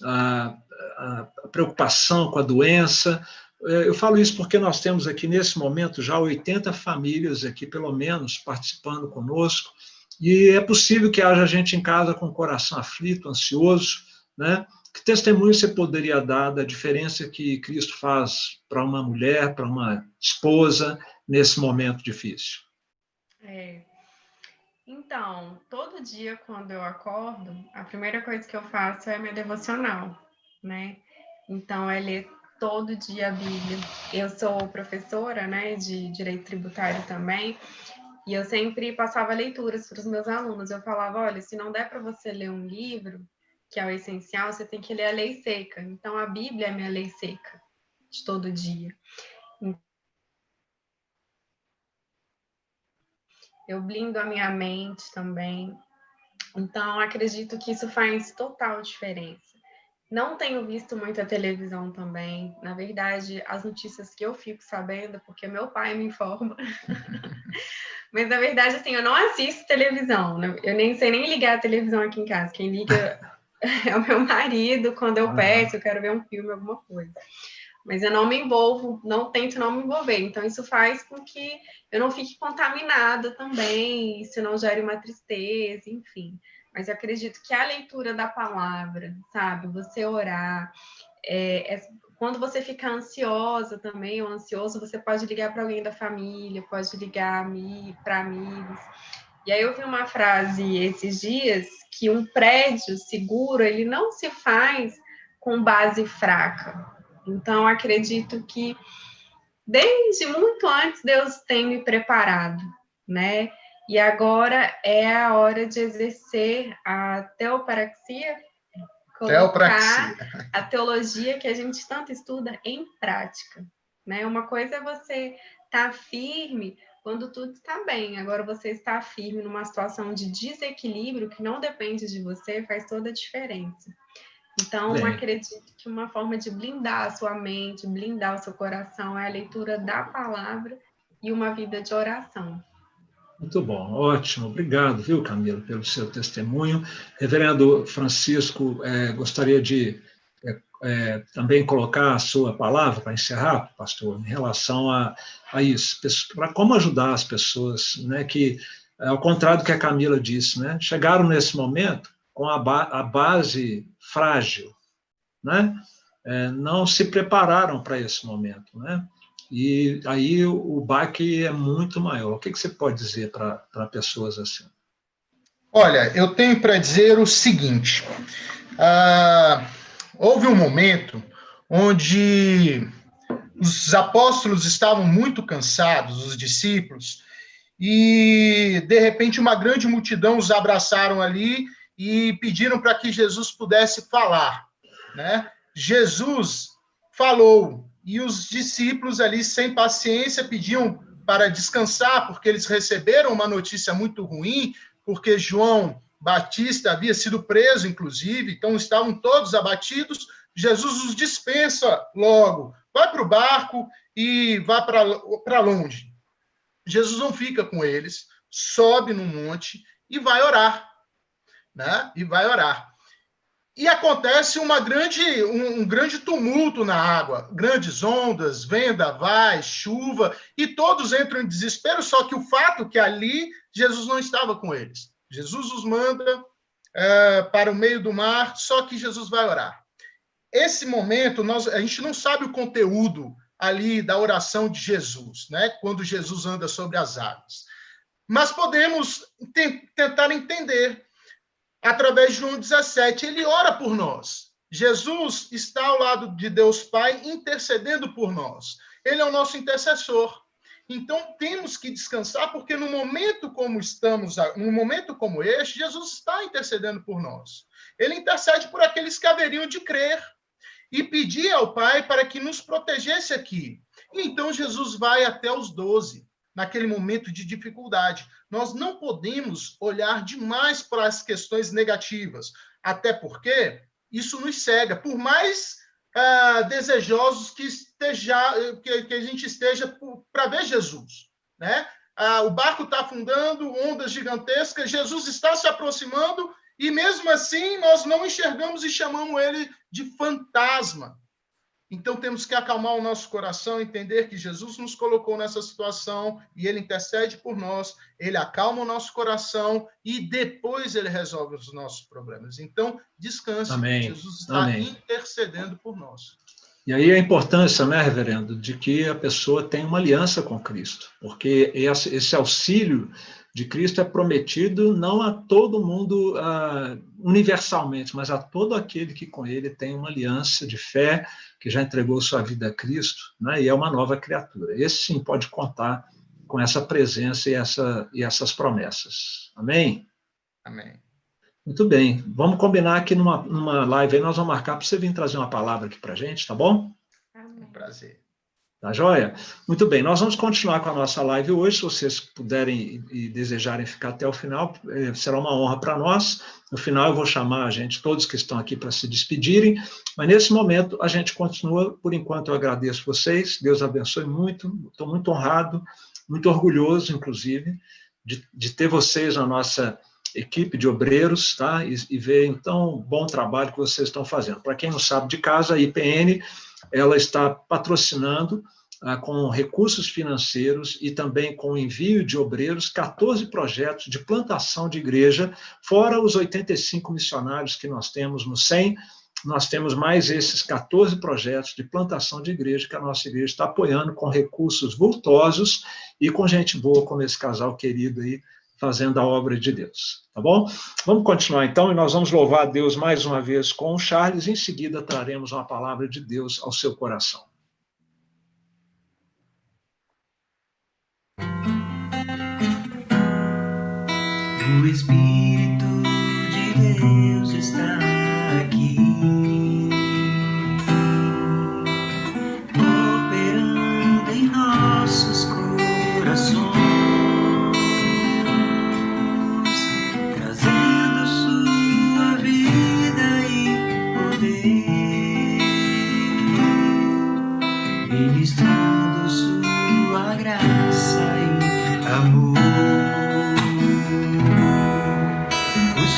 a preocupação com a doença? Eu falo isso porque nós temos aqui, nesse momento, já 80 famílias aqui, pelo menos, participando conosco, e é possível que haja gente em casa com o coração aflito, ansioso, né? Que testemunho você poderia dar da diferença que Cristo faz para uma mulher, para uma esposa, nesse momento difícil? Então, todo dia quando eu acordo, a primeira coisa que eu faço é minha devocional, né? Então, é ler todo dia a Bíblia. Eu sou professora, né, de Direito Tributário também, e eu sempre passava leituras para os meus alunos. Eu falava, olha, se não der para você ler um livro, que é o essencial, você tem que ler a lei seca. Então, a Bíblia é minha lei seca de todo dia. Eu blindo a minha mente também. Então, acredito que isso faz total diferença. Não tenho visto muita televisão também. Na verdade, as notícias que eu fico sabendo, porque meu pai me informa. Mas, na verdade, assim, eu não assisto televisão. Eu nem sei nem ligar a televisão aqui em casa. Quem liga é o meu marido, quando eu peço, eu quero ver um filme, alguma coisa. Mas eu não me envolvo, tento não me envolver. Então, isso faz com que eu não fique contaminada também, isso não gere uma tristeza, enfim. Mas eu acredito que a leitura da palavra, sabe? Você orar. Quando você fica ansiosa também, ou ansioso, você pode ligar para alguém da família, pode ligar para amigos. E aí eu vi uma frase esses dias, que um prédio seguro, ele não se faz com base fraca. Então, acredito que desde muito antes Deus tem me preparado, né? E agora é a hora de exercer a teoparaxia, colocar a teologia que a gente tanto estuda em prática, né? Uma coisa é você estar firme quando tudo está bem, agora você está firme numa situação de desequilíbrio que não depende de você, faz toda a diferença. Então, acredito que uma forma de blindar a sua mente, blindar o seu coração, é a leitura da palavra e uma vida de oração. Muito bom, ótimo. Obrigado, viu, Camila, pelo seu testemunho. Reverendo Francisco, gostaria de também colocar a sua palavra para encerrar, pastor, em relação a isso, para como ajudar as pessoas, né, que, ao contrário do que a Camila disse, né, chegaram nesse momento com a base frágil, né? Não se prepararam para esse momento, né? E aí o baque é muito maior. O que você pode dizer para pessoas assim? Olha, eu tenho para dizer o seguinte: houve um momento onde os apóstolos estavam muito cansados, os discípulos, e de repente uma grande multidão os abraçaram ali e pediram para que Jesus pudesse falar, né? Jesus falou, e os discípulos ali, sem paciência, pediam para descansar, porque eles receberam uma notícia muito ruim, porque João Batista havia sido preso, inclusive, então estavam todos abatidos. Jesus os dispensa logo, vai para o barco e vai para longe. Jesus não fica com eles, sobe no monte e vai orar, né? E vai orar. E acontece um grande tumulto na água, grandes ondas, vendavais, chuva, e todos entram em desespero, só que o fato é que ali Jesus não estava com eles. Jesus os manda para o meio do mar, só que Jesus vai orar. Esse momento, a gente não sabe o conteúdo ali da oração de Jesus, né? Quando Jesus anda sobre as águas. Mas podemos tentar entender. Através de João 17, ele ora por nós. Jesus está ao lado de Deus Pai, intercedendo por nós. Ele é o nosso intercessor. Então, temos que descansar, porque no momento como estamos, num momento como este, Jesus está intercedendo por nós. Ele intercede por aqueles que haveriam de crer e pedir ao Pai para que nos protegesse aqui. E então, Jesus vai até os 12, naquele momento de dificuldade. Nós não podemos olhar demais para as questões negativas, até porque isso nos cega. Por mais desejosos que a gente esteja para ver Jesus, né? O barco está afundando, ondas gigantescas, Jesus está se aproximando e mesmo assim nós não enxergamos e chamamos ele de fantasma. Então temos que acalmar o nosso coração, entender que Jesus nos colocou nessa situação e ele intercede por nós, ele acalma o nosso coração e depois ele resolve os nossos problemas. Então, descanse, Amém. Jesus está Amém. intercedendo por nós. E aí a importância, né, reverendo, de que a pessoa tenha uma aliança com Cristo, porque esse auxílio de Cristo é prometido não a todo mundo universalmente, mas a todo aquele que com ele tem uma aliança de fé, que já entregou sua vida a Cristo, né, e é uma nova criatura. Esse sim pode contar com essa presença e essas promessas. Amém? Amém. Muito bem. Vamos combinar aqui numa live aí, nós vamos marcar para você vir trazer uma palavra aqui para a gente, tá bom? Um prazer. Tá joia? Muito bem, nós vamos continuar com a nossa live hoje, se vocês puderem e desejarem ficar até o final, será uma honra para nós. No final eu vou chamar a gente, todos que estão aqui para se despedirem, mas nesse momento a gente continua, por enquanto eu agradeço vocês, Deus abençoe muito, estou muito honrado, muito orgulhoso, inclusive, de ter vocês na nossa equipe de obreiros, tá? E ver, então, o bom trabalho que vocês estão fazendo. Para quem não sabe de casa, a IPN, ela está patrocinando com recursos financeiros e também com envio de obreiros, 14 projetos de plantação de igreja, fora os 85 missionários que nós temos no 100, nós temos mais esses 14 projetos de plantação de igreja que a nossa igreja está apoiando com recursos vultosos e com gente boa como esse casal querido aí, fazendo a obra de Deus, tá bom? Vamos continuar então, e nós vamos louvar a Deus mais uma vez com o Charles, e em seguida traremos uma palavra de Deus ao seu coração. O Espírito de Deus está aqui, operando em nossos corações, trazendo sua vida e poder, ministrando sua graça e amor.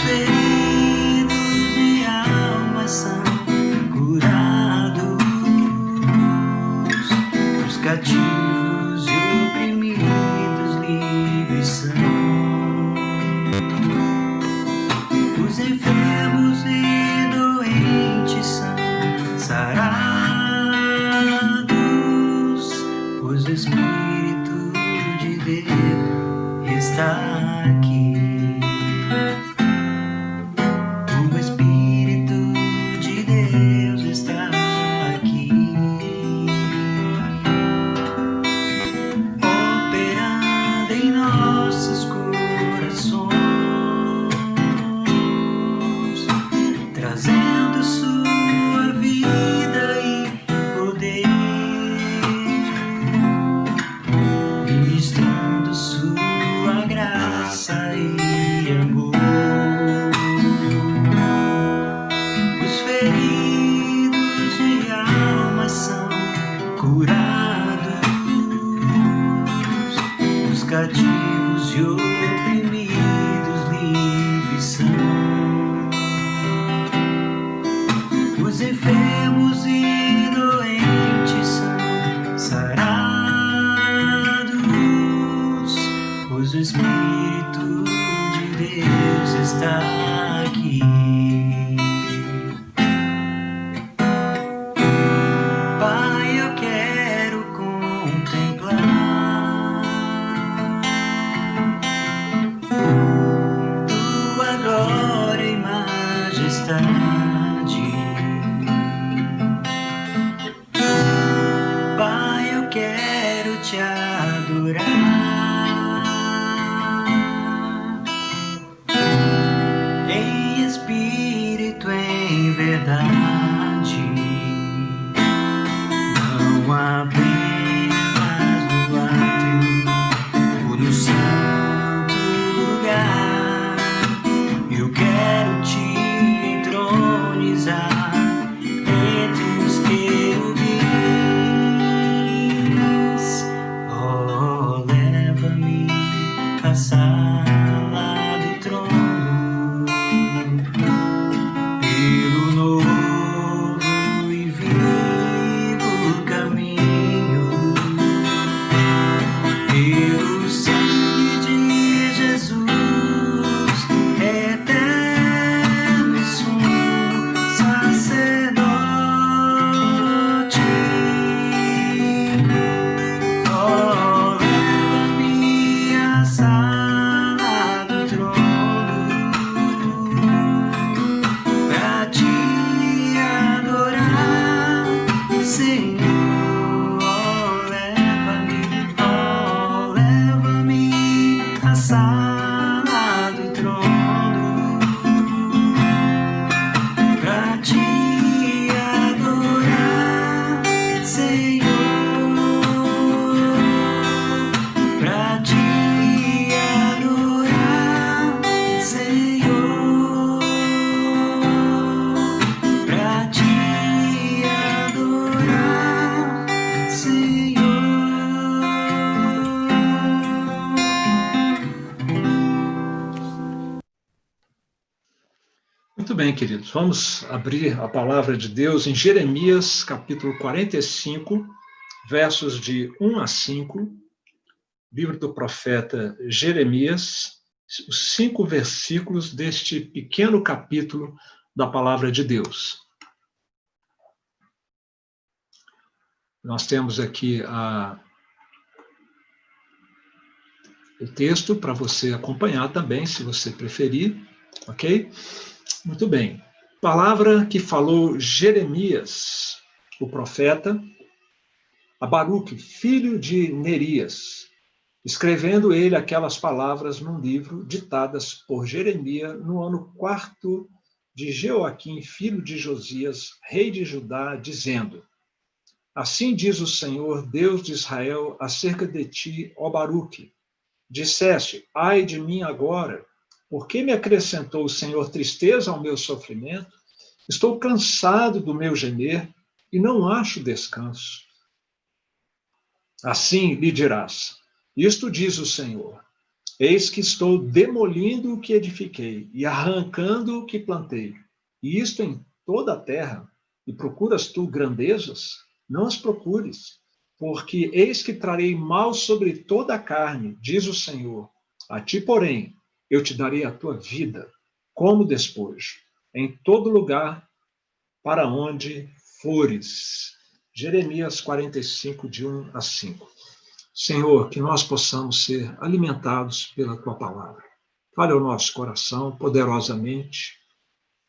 Feridos de alma são curados, os cativos e oprimidos livres são, os enfermos e doentes são sarados, pois o Espírito de Deus está aqui. Cativos e oprimidos livres são, os enfermos e doentes são sarados, pois o Espírito de Deus está aqui. Pai, eu quero contemplar glória e majestade, não apenas no átrio ou no santo lugar. Eu quero te entronizar entre os querubins. Oh, leva-me à sala do trono, pelo novo e vivo caminho, pelo sangue de Jesus, eterno e sumo sacerdote. Oh, leva-me à sala do trono pra te adorar, Senhor. Oh, leva-me à sala do trono pra te adorar, Senhor. Pra te adorar, Senhor. Pra te adorar, Senhor. Muito bem, queridos. Vamos abrir a palavra de Deus em Jeremias, capítulo 45, versos de 1 a 5, livro do profeta Jeremias, os 5 versículos deste pequeno capítulo da palavra de Deus. Nós temos aqui o texto para você acompanhar também, se você preferir, ok? Muito bem. Palavra que falou Jeremias, o profeta, a Baruque, filho de Nerias, escrevendo ele aquelas palavras num livro ditadas por Jeremias no ano 4º de Jeoaquim, filho de Josias, rei de Judá, dizendo: Assim diz o Senhor, Deus de Israel, acerca de ti, ó Baruque. Disseste, ai de mim agora, por que me acrescentou o Senhor tristeza ao meu sofrimento? Estou cansado do meu gemer e não acho descanso. Assim lhe dirás, isto diz o Senhor, eis que estou demolindo o que edifiquei e arrancando o que plantei, e isto em toda a terra, e procuras tu grandezas? Não as procures, porque eis que trarei mal sobre toda a carne, diz o Senhor. A ti, porém, eu te darei a tua vida como despojo, em todo lugar para onde fores. Jeremias 45, de 1 a 5. Senhor, que nós possamos ser alimentados pela tua palavra. Fale ao nosso coração poderosamente,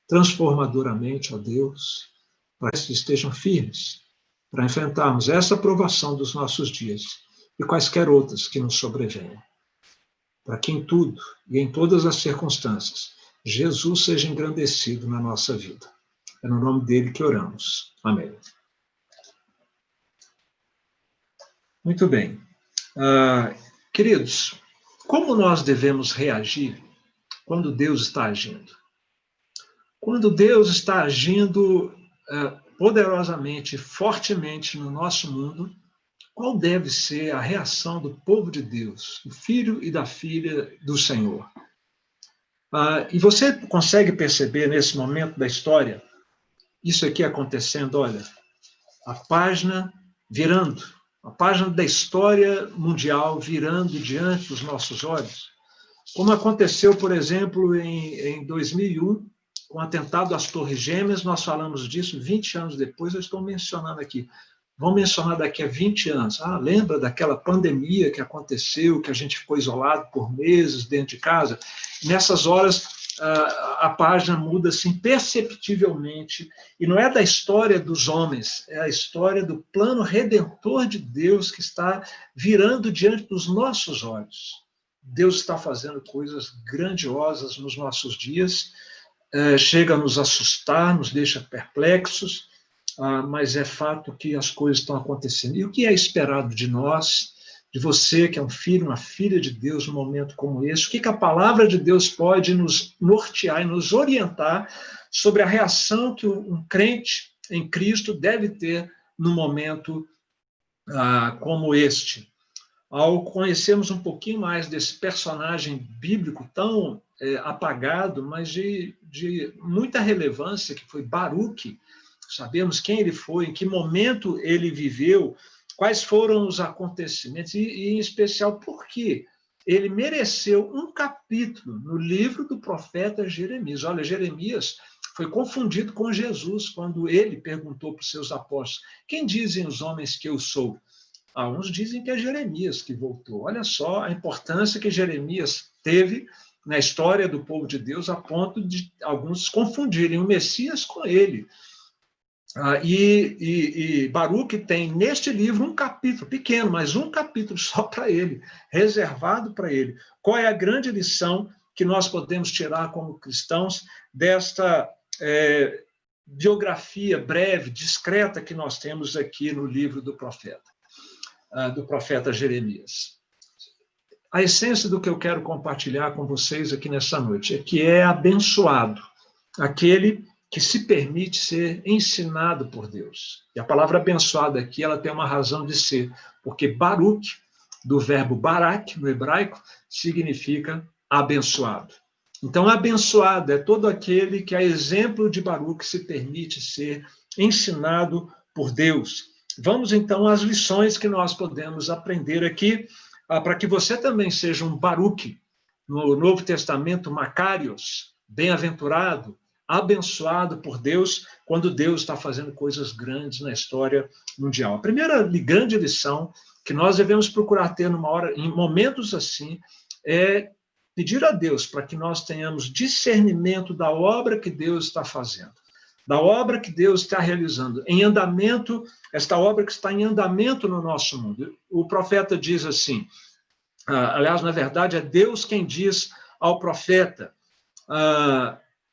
transformadoramente, ó Deus, para que estejam firmes, para enfrentarmos essa provação dos nossos dias e quaisquer outras que nos sobrevenham. Para que em tudo e em todas as circunstâncias, Jesus seja engrandecido na nossa vida. É no nome dele que oramos. Amém. Muito bem. Queridos, como nós devemos reagir quando Deus está agindo? Quando Deus está agindo poderosamente, fortemente no nosso mundo, qual deve ser a reação do povo de Deus, do filho e da filha do Senhor? E você consegue perceber nesse momento da história, isso aqui acontecendo, olha, a página virando, a página da história mundial virando diante dos nossos olhos, como aconteceu, por exemplo, em 2001, com o atentado às Torres Gêmeas. Nós falamos disso 20 anos depois, eu estou mencionando aqui. Vamos mencionar daqui a 20 anos. Lembra daquela pandemia que aconteceu, que a gente ficou isolado por meses dentro de casa? Nessas horas, a página muda assim, perceptivelmente, e não é da história dos homens, é a história do plano redentor de Deus que está virando diante dos nossos olhos. Deus está fazendo coisas grandiosas nos nossos dias, chega a nos assustar, nos deixa perplexos, mas é fato que as coisas estão acontecendo. E o que é esperado de nós, de você, que é um filho, uma filha de Deus, num momento como esse? O que a palavra de Deus pode nos nortear e nos orientar sobre a reação que um crente em Cristo deve ter num momento como este? Ao conhecermos um pouquinho mais desse personagem bíblico tão apagado, mas de muita relevância, que foi Baruque, sabemos quem ele foi, em que momento ele viveu, quais foram os acontecimentos, e em especial, por que ele mereceu um capítulo no livro do profeta Jeremias. Olha, Jeremias foi confundido com Jesus quando ele perguntou para os seus apóstolos: quem dizem os homens que eu sou? Uns dizem que é Jeremias que voltou. Olha só a importância que Jeremias teve na história do povo de Deus, a ponto de alguns confundirem o Messias com ele. E Baruque tem neste livro um capítulo pequeno, mas um capítulo só para ele, reservado para ele. Qual é a grande lição que nós podemos tirar como cristãos desta biografia breve, discreta que nós temos aqui no livro do profeta Jeremias? A essência do que eu quero compartilhar com vocês aqui nessa noite é que é abençoado aquele que se permite ser ensinado por Deus. E a palavra abençoado aqui, ela tem uma razão de ser, porque Baruque, do verbo barak, no hebraico, significa abençoado. Então, abençoado é todo aquele que, a exemplo de Baruque, se permite ser ensinado por Deus. Vamos, então, às lições que nós podemos aprender aqui, para que você também seja um Baruque. No Novo Testamento, Macários, bem-aventurado, abençoado por Deus, quando Deus está fazendo coisas grandes na história mundial. A primeira grande lição que nós devemos procurar ter em momentos assim, é pedir a Deus para que nós tenhamos discernimento da obra que Deus está fazendo, da obra que Deus está realizando, em andamento, esta obra que está em andamento no nosso mundo. O profeta diz assim, aliás, na verdade, é Deus quem diz ao profeta,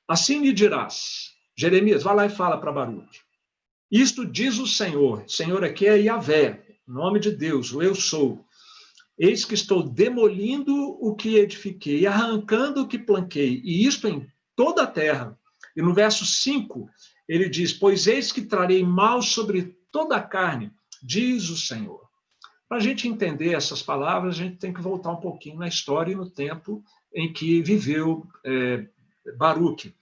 assim lhe dirás, Jeremias, vai lá e fala para Baruque. Isto diz o Senhor aqui é Yahvé, nome de Deus, o eu sou. Eis que estou demolindo o que edifiquei, arrancando o que planquei, e isto em toda a terra. E no verso 5, ele diz, pois eis que trarei mal sobre toda a carne, diz o Senhor. Para a gente entender essas palavras, a gente tem que voltar um pouquinho na história e no tempo em que viveu Baruque.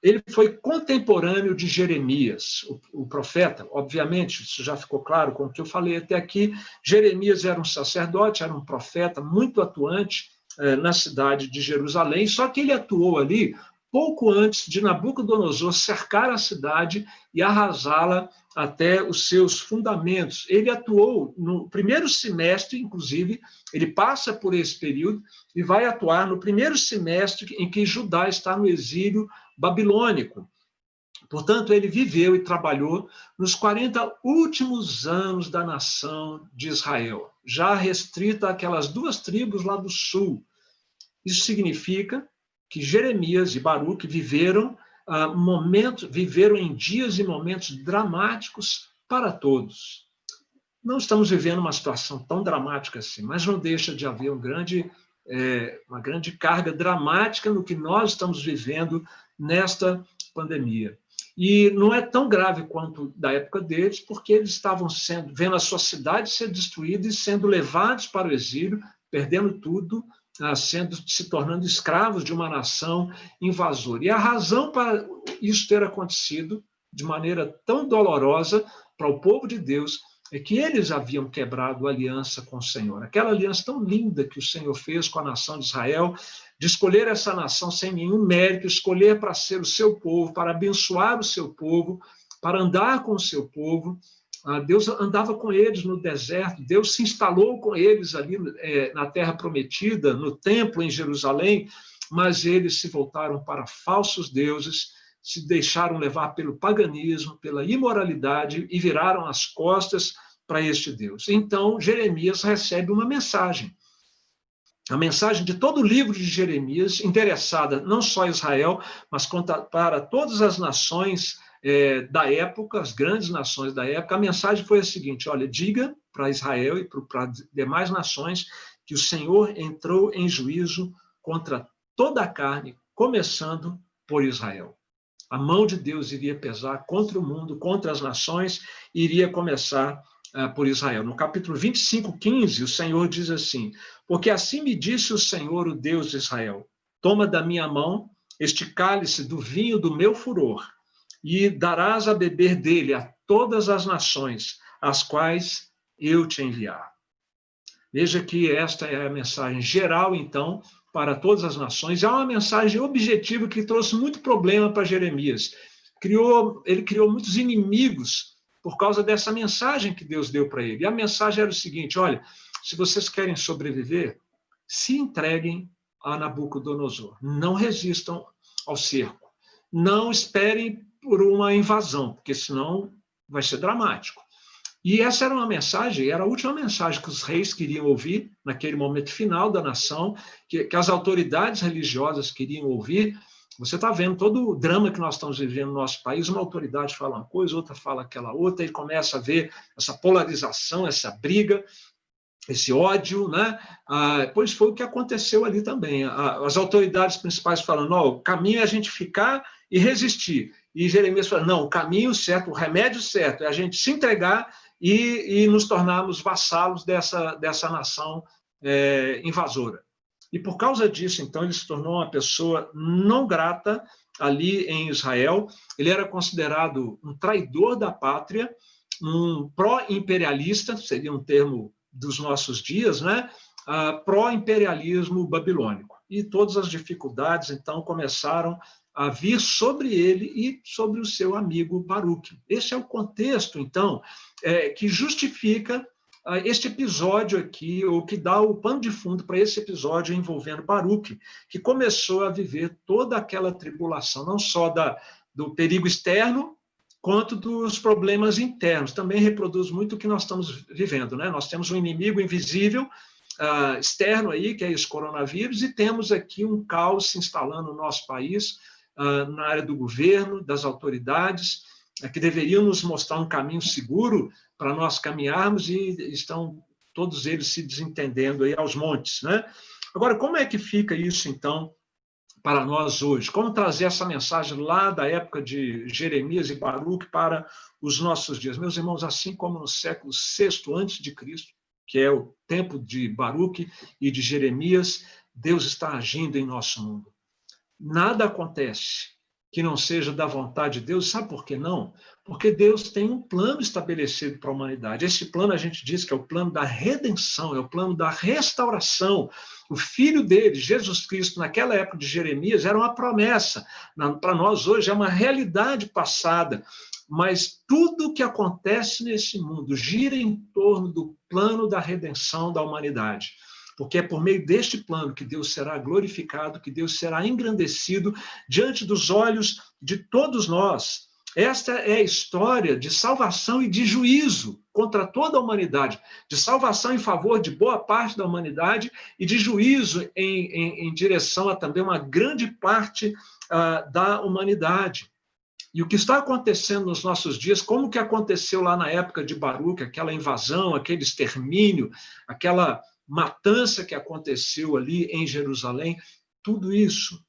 Ele foi contemporâneo de Jeremias, o profeta. Obviamente, isso já ficou claro com o que eu falei até aqui. Jeremias era um sacerdote, era um profeta muito atuante na cidade de Jerusalém, só que ele atuou ali pouco antes de Nabucodonosor cercar a cidade e arrasá-la até os seus fundamentos. Ele atuou no primeiro semestre, inclusive, ele passa por esse período e vai atuar no primeiro semestre em que Judá está no exílio babilônico. Portanto, ele viveu e trabalhou nos 40 últimos anos da nação de Israel, já restrita àquelas 2 tribos lá do sul. Isso significa que Jeremias e Baruque viveram em dias e momentos dramáticos para todos. Não estamos vivendo uma situação tão dramática assim, mas não deixa de haver uma grande carga dramática no que nós estamos vivendo nesta pandemia. E não é tão grave quanto da época deles, porque eles estavam vendo a sua cidade ser destruída e sendo levados para o exílio, perdendo tudo, se tornando escravos de uma nação invasora. E a razão para isso ter acontecido de maneira tão dolorosa para o povo de Deus é que eles haviam quebrado a aliança com o Senhor. Aquela aliança tão linda que o Senhor fez com a nação de Israel, de escolher essa nação sem nenhum mérito, escolher para ser o seu povo, para abençoar o seu povo, para andar com o seu povo. Deus andava com eles no deserto, Deus se instalou com eles ali na Terra Prometida, no templo em Jerusalém, mas eles se voltaram para falsos deuses, se deixaram levar pelo paganismo, pela imoralidade e viraram as costas para este Deus. Então, Jeremias recebe uma mensagem. A mensagem de todo o livro de Jeremias, interessada não só a Israel, mas para todas as nações da época, as grandes nações da época, a mensagem foi a seguinte: olha, diga para Israel e para demais nações que o Senhor entrou em juízo contra toda a carne, começando por Israel. A mão de Deus iria pesar contra o mundo, contra as nações, e iria começar por Israel. No capítulo 25:15, o Senhor diz assim: porque assim me disse o Senhor, o Deus de Israel, toma da minha mão este cálice do vinho do meu furor, e darás a beber dele a todas as nações, as quais eu te enviar. Veja que esta é a mensagem geral, então, para todas as nações. É uma mensagem objetiva que trouxe muito problema para Jeremias. Ele criou muitos inimigos por causa dessa mensagem que Deus deu para ele. E a mensagem era o seguinte: olha, se vocês querem sobreviver, se entreguem a Nabucodonosor. Não resistam ao cerco. Não esperem por uma invasão, porque senão vai ser dramático. E essa era uma mensagem, era a última mensagem que os reis queriam ouvir, naquele momento final da nação, que as autoridades religiosas queriam ouvir. Você está vendo todo o drama que nós estamos vivendo no nosso país, uma autoridade fala uma coisa, outra fala aquela outra, e começa a ver essa polarização, essa briga, esse ódio, né? Pois foi o que aconteceu ali também. As autoridades principais falando: não, o caminho é a gente ficar e resistir. E Jeremias fala: não, o caminho certo, o remédio certo é a gente se entregar e nos tornarmos vassalos dessa nação invasora. E por causa disso, então, ele se tornou uma pessoa não grata ali em Israel. Ele era considerado um traidor da pátria, um pró-imperialista, seria um termo dos nossos dias, né? Pró-imperialismo babilônico. E todas as dificuldades, então, começaram a vir sobre ele e sobre o seu amigo Baruque. Esse é o contexto, então, que justifica este episódio aqui, ou que dá o pano de fundo para esse episódio envolvendo Baruque, que começou a viver toda aquela tribulação, não só do perigo externo, quanto dos problemas internos. Também reproduz muito o que nós estamos vivendo, né? Nós temos um inimigo invisível, externo aí, que é esse coronavírus, e temos aqui um caos se instalando no nosso país, na área do governo, das autoridades, que deveriam nos mostrar um caminho seguro para nós caminharmos, e estão todos eles se desentendendo aí aos montes, né? Agora, como é que fica isso, então, para nós hoje? Como trazer essa mensagem lá da época de Jeremias e Baruque para os nossos dias? Meus irmãos, assim como no século VI a.C., que é o tempo de Baruque e de Jeremias, Deus está agindo em nosso mundo. Nada acontece que não seja da vontade de Deus. Sabe por que não? Porque Deus tem um plano estabelecido para a humanidade. Esse plano, a gente diz que é o plano da redenção, é o plano da restauração. O Filho dele, Jesus Cristo, naquela época de Jeremias, era uma promessa. Para nós hoje é uma realidade passada. Mas tudo o que acontece nesse mundo gira em torno do plano da redenção da humanidade. Porque é por meio deste plano que Deus será glorificado, que Deus será engrandecido diante dos olhos de todos nós. Esta é a história de salvação e de juízo contra toda a humanidade, de salvação em favor de boa parte da humanidade e de juízo em direção a também uma grande parte da humanidade. E o que está acontecendo nos nossos dias, como que aconteceu lá na época de Baruque, aquela invasão, aquele extermínio, aquela matança que aconteceu ali em Jerusalém, tudo isso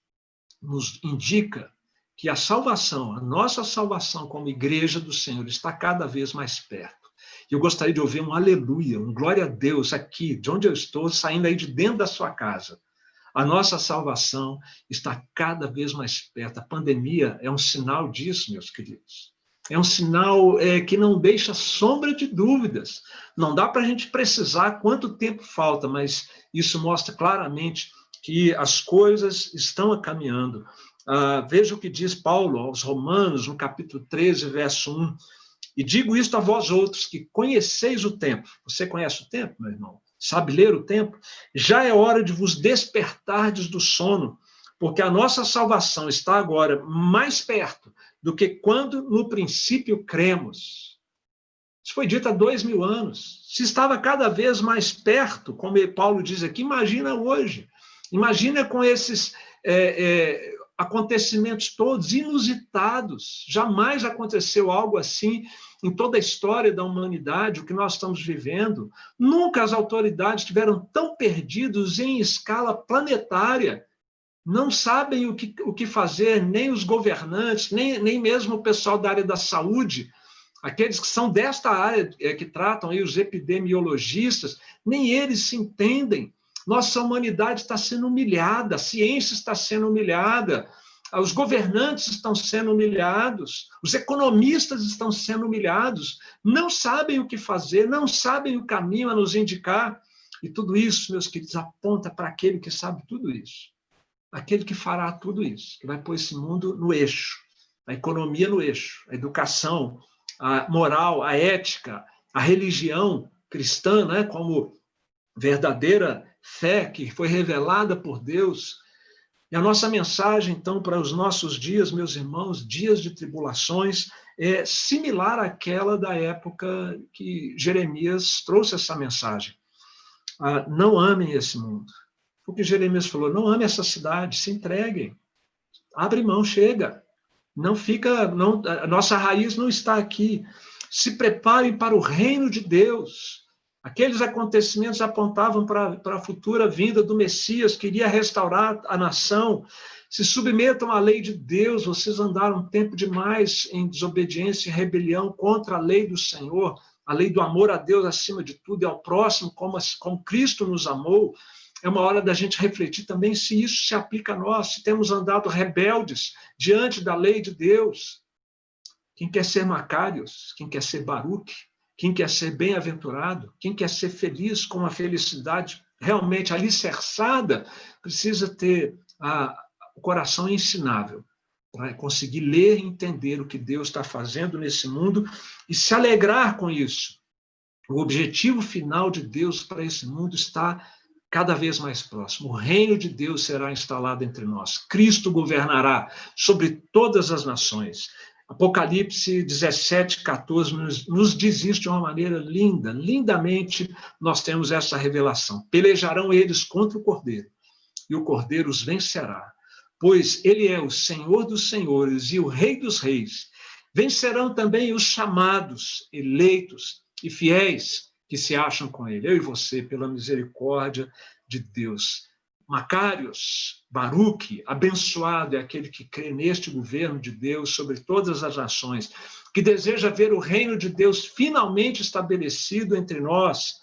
nos indica que a salvação, a nossa salvação como igreja do Senhor, está cada vez mais perto. E eu gostaria de ouvir um aleluia, um glória a Deus aqui, de onde eu estou, saindo aí de dentro da sua casa. A nossa salvação está cada vez mais perto. A pandemia é um sinal disso, meus queridos. É um sinal que não deixa sombra de dúvidas. Não dá para a gente precisar quanto tempo falta, mas isso mostra claramente que as coisas estão caminhando. Veja o que diz Paulo aos Romanos, no capítulo 13, verso 1. E digo isto a vós outros, que conheceis o tempo. Você conhece o tempo, meu irmão? Sabe ler o tempo? Já é hora de vos despertardes do sono, porque a nossa salvação está agora mais perto do que quando no princípio cremos. Isso foi dito há 2000 anos. Se estava cada vez mais perto, como Paulo diz aqui, imagina hoje. Imagina com esses acontecimentos todos inusitados. Jamais aconteceu algo assim em toda a história da humanidade, o que nós estamos vivendo. Nunca as autoridades estiveram tão perdidos em escala planetária. Não sabem o que fazer, nem os governantes, nem mesmo o pessoal da área da saúde, aqueles que são desta área, que tratam aí os epidemiologistas, nem eles se entendem. Nossa humanidade está sendo humilhada, a ciência está sendo humilhada, os governantes estão sendo humilhados, os economistas estão sendo humilhados, não sabem o que fazer, não sabem o caminho a nos indicar. E tudo isso, meus queridos, aponta para aquele que sabe tudo isso. Aquele que fará tudo isso, que vai pôr esse mundo no eixo, a economia no eixo, a educação, a moral, a ética, a religião cristã, né, como verdadeira fé que foi revelada por Deus. E a nossa mensagem, então, para os nossos dias, meus irmãos, dias de tribulações, é similar àquela da época que Jeremias trouxe essa mensagem. Não amem esse mundo. O que Jeremias falou, não ame essa cidade, se entreguem, abre mão, chega, não fica, não, a nossa raiz não está aqui, se preparem para o reino de Deus. Aqueles acontecimentos apontavam para a futura vinda do Messias, que iria restaurar a nação. Se submetam à lei de Deus, vocês andaram um tempo demais em desobediência e rebelião contra a lei do Senhor, a lei do amor a Deus acima de tudo e ao próximo, como Cristo nos amou. É uma hora da gente refletir também se isso se aplica a nós, se temos andado rebeldes diante da lei de Deus. Quem quer ser Macários, quem quer ser Baruque, quem quer ser bem-aventurado, quem quer ser feliz com a felicidade realmente alicerçada, precisa ter o coração ensinável, para conseguir ler e entender o que Deus está fazendo nesse mundo e se alegrar com isso. O objetivo final de Deus para esse mundo está cada vez mais próximo. O reino de Deus será instalado entre nós. Cristo governará sobre todas as nações. Apocalipse 17, 14 nos diz isso de uma maneira linda. Lindamente nós temos essa revelação. Pelejarão eles contra o Cordeiro, e o Cordeiro os vencerá, pois ele é o Senhor dos senhores e o Rei dos reis. Vencerão também os chamados, eleitos e fiéis que se acham com ele. Eu e você, pela misericórdia de Deus. Macários, Baruque, abençoado é aquele que crê neste governo de Deus sobre todas as nações, que deseja ver o reino de Deus finalmente estabelecido entre nós.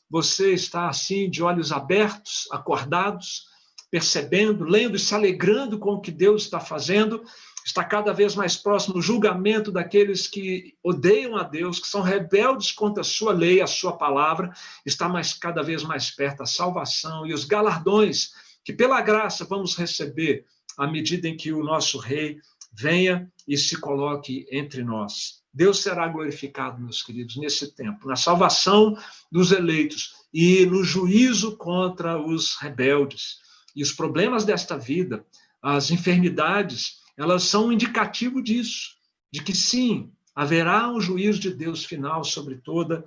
Você está assim, de olhos abertos, acordados, percebendo, lendo e se alegrando com o que Deus está fazendo. Está cada vez mais próximo o julgamento daqueles que odeiam a Deus, que são rebeldes contra a sua lei, a sua palavra. Está cada vez mais perto a salvação e os galardões que, pela graça, vamos receber à medida em que o nosso Rei venha e se coloque entre nós. Deus será glorificado, meus queridos, nesse tempo, na salvação dos eleitos e no juízo contra os rebeldes. E os problemas desta vida, as enfermidades, elas são um indicativo disso, de que sim, haverá um juízo de Deus final sobre toda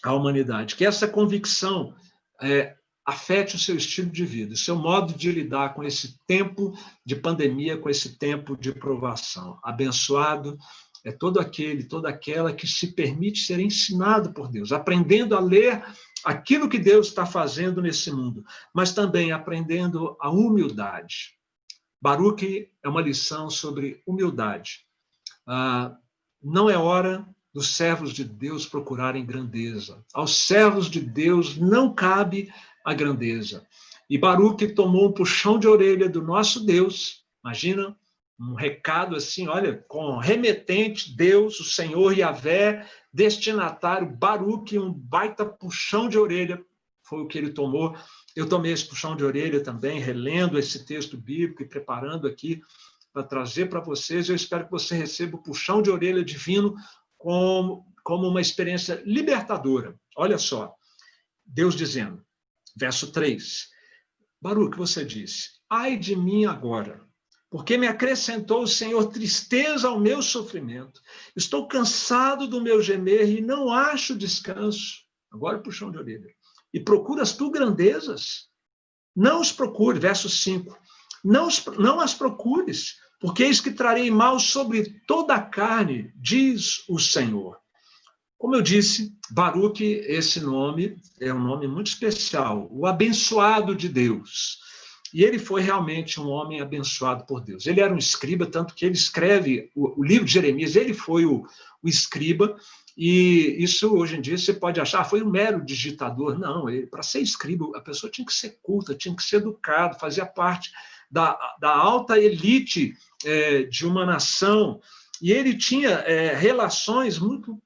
a humanidade. Que essa convicção afete o seu estilo de vida, o seu modo de lidar com esse tempo de pandemia, com esse tempo de provação. Abençoado é todo aquele, toda aquela que se permite ser ensinado por Deus, aprendendo a ler aquilo que Deus está fazendo nesse mundo, mas também aprendendo a humildade. Baruque é uma lição sobre humildade. Não é hora dos servos de Deus procurarem grandeza. Aos servos de Deus não cabe a grandeza. E Baruque tomou um puxão de orelha do nosso Deus. Imagina, um recado assim, olha, com remetente, Deus, o Senhor Yahvé, destinatário, Baruque, um baita puxão de orelha, foi o que ele tomou. Eu tomei esse puxão de orelha também, relendo esse texto bíblico e preparando aqui para trazer para vocês. Eu espero que você receba o puxão de orelha divino como uma experiência libertadora. Olha só, Deus dizendo, verso 3, Baruque, você disse, ai de mim agora, porque me acrescentou o Senhor tristeza ao meu sofrimento. Estou cansado do meu gemer e não acho descanso. Agora puxão de orelha. E procuras tu grandezas? Não os procure, verso 5. Não as procures, porque eis que trarei mal sobre toda a carne, diz o Senhor. Como eu disse, Baruque, esse nome é um nome muito especial, o abençoado de Deus. E ele foi realmente um homem abençoado por Deus. Ele era um escriba, tanto que ele escreve o livro de Jeremias, ele foi o escriba, e isso hoje em dia você pode achar, foi um mero digitador. Não, para ser escriba, a pessoa tinha que ser culta, tinha que ser educado, fazia parte da alta elite de uma nação, e ele tinha relações muito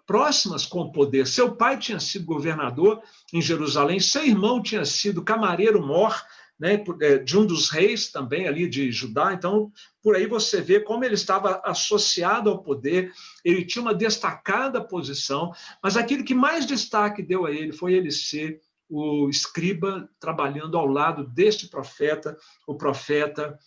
próximas com o poder. Seu pai tinha sido governador em Jerusalém, seu irmão tinha sido camareiro-mor, né, de um dos reis também ali de Judá. Então, por aí você vê como ele estava associado ao poder, ele tinha uma destacada posição, mas aquilo que mais destaque deu a ele foi ele ser o escriba trabalhando ao lado deste profeta, o profeta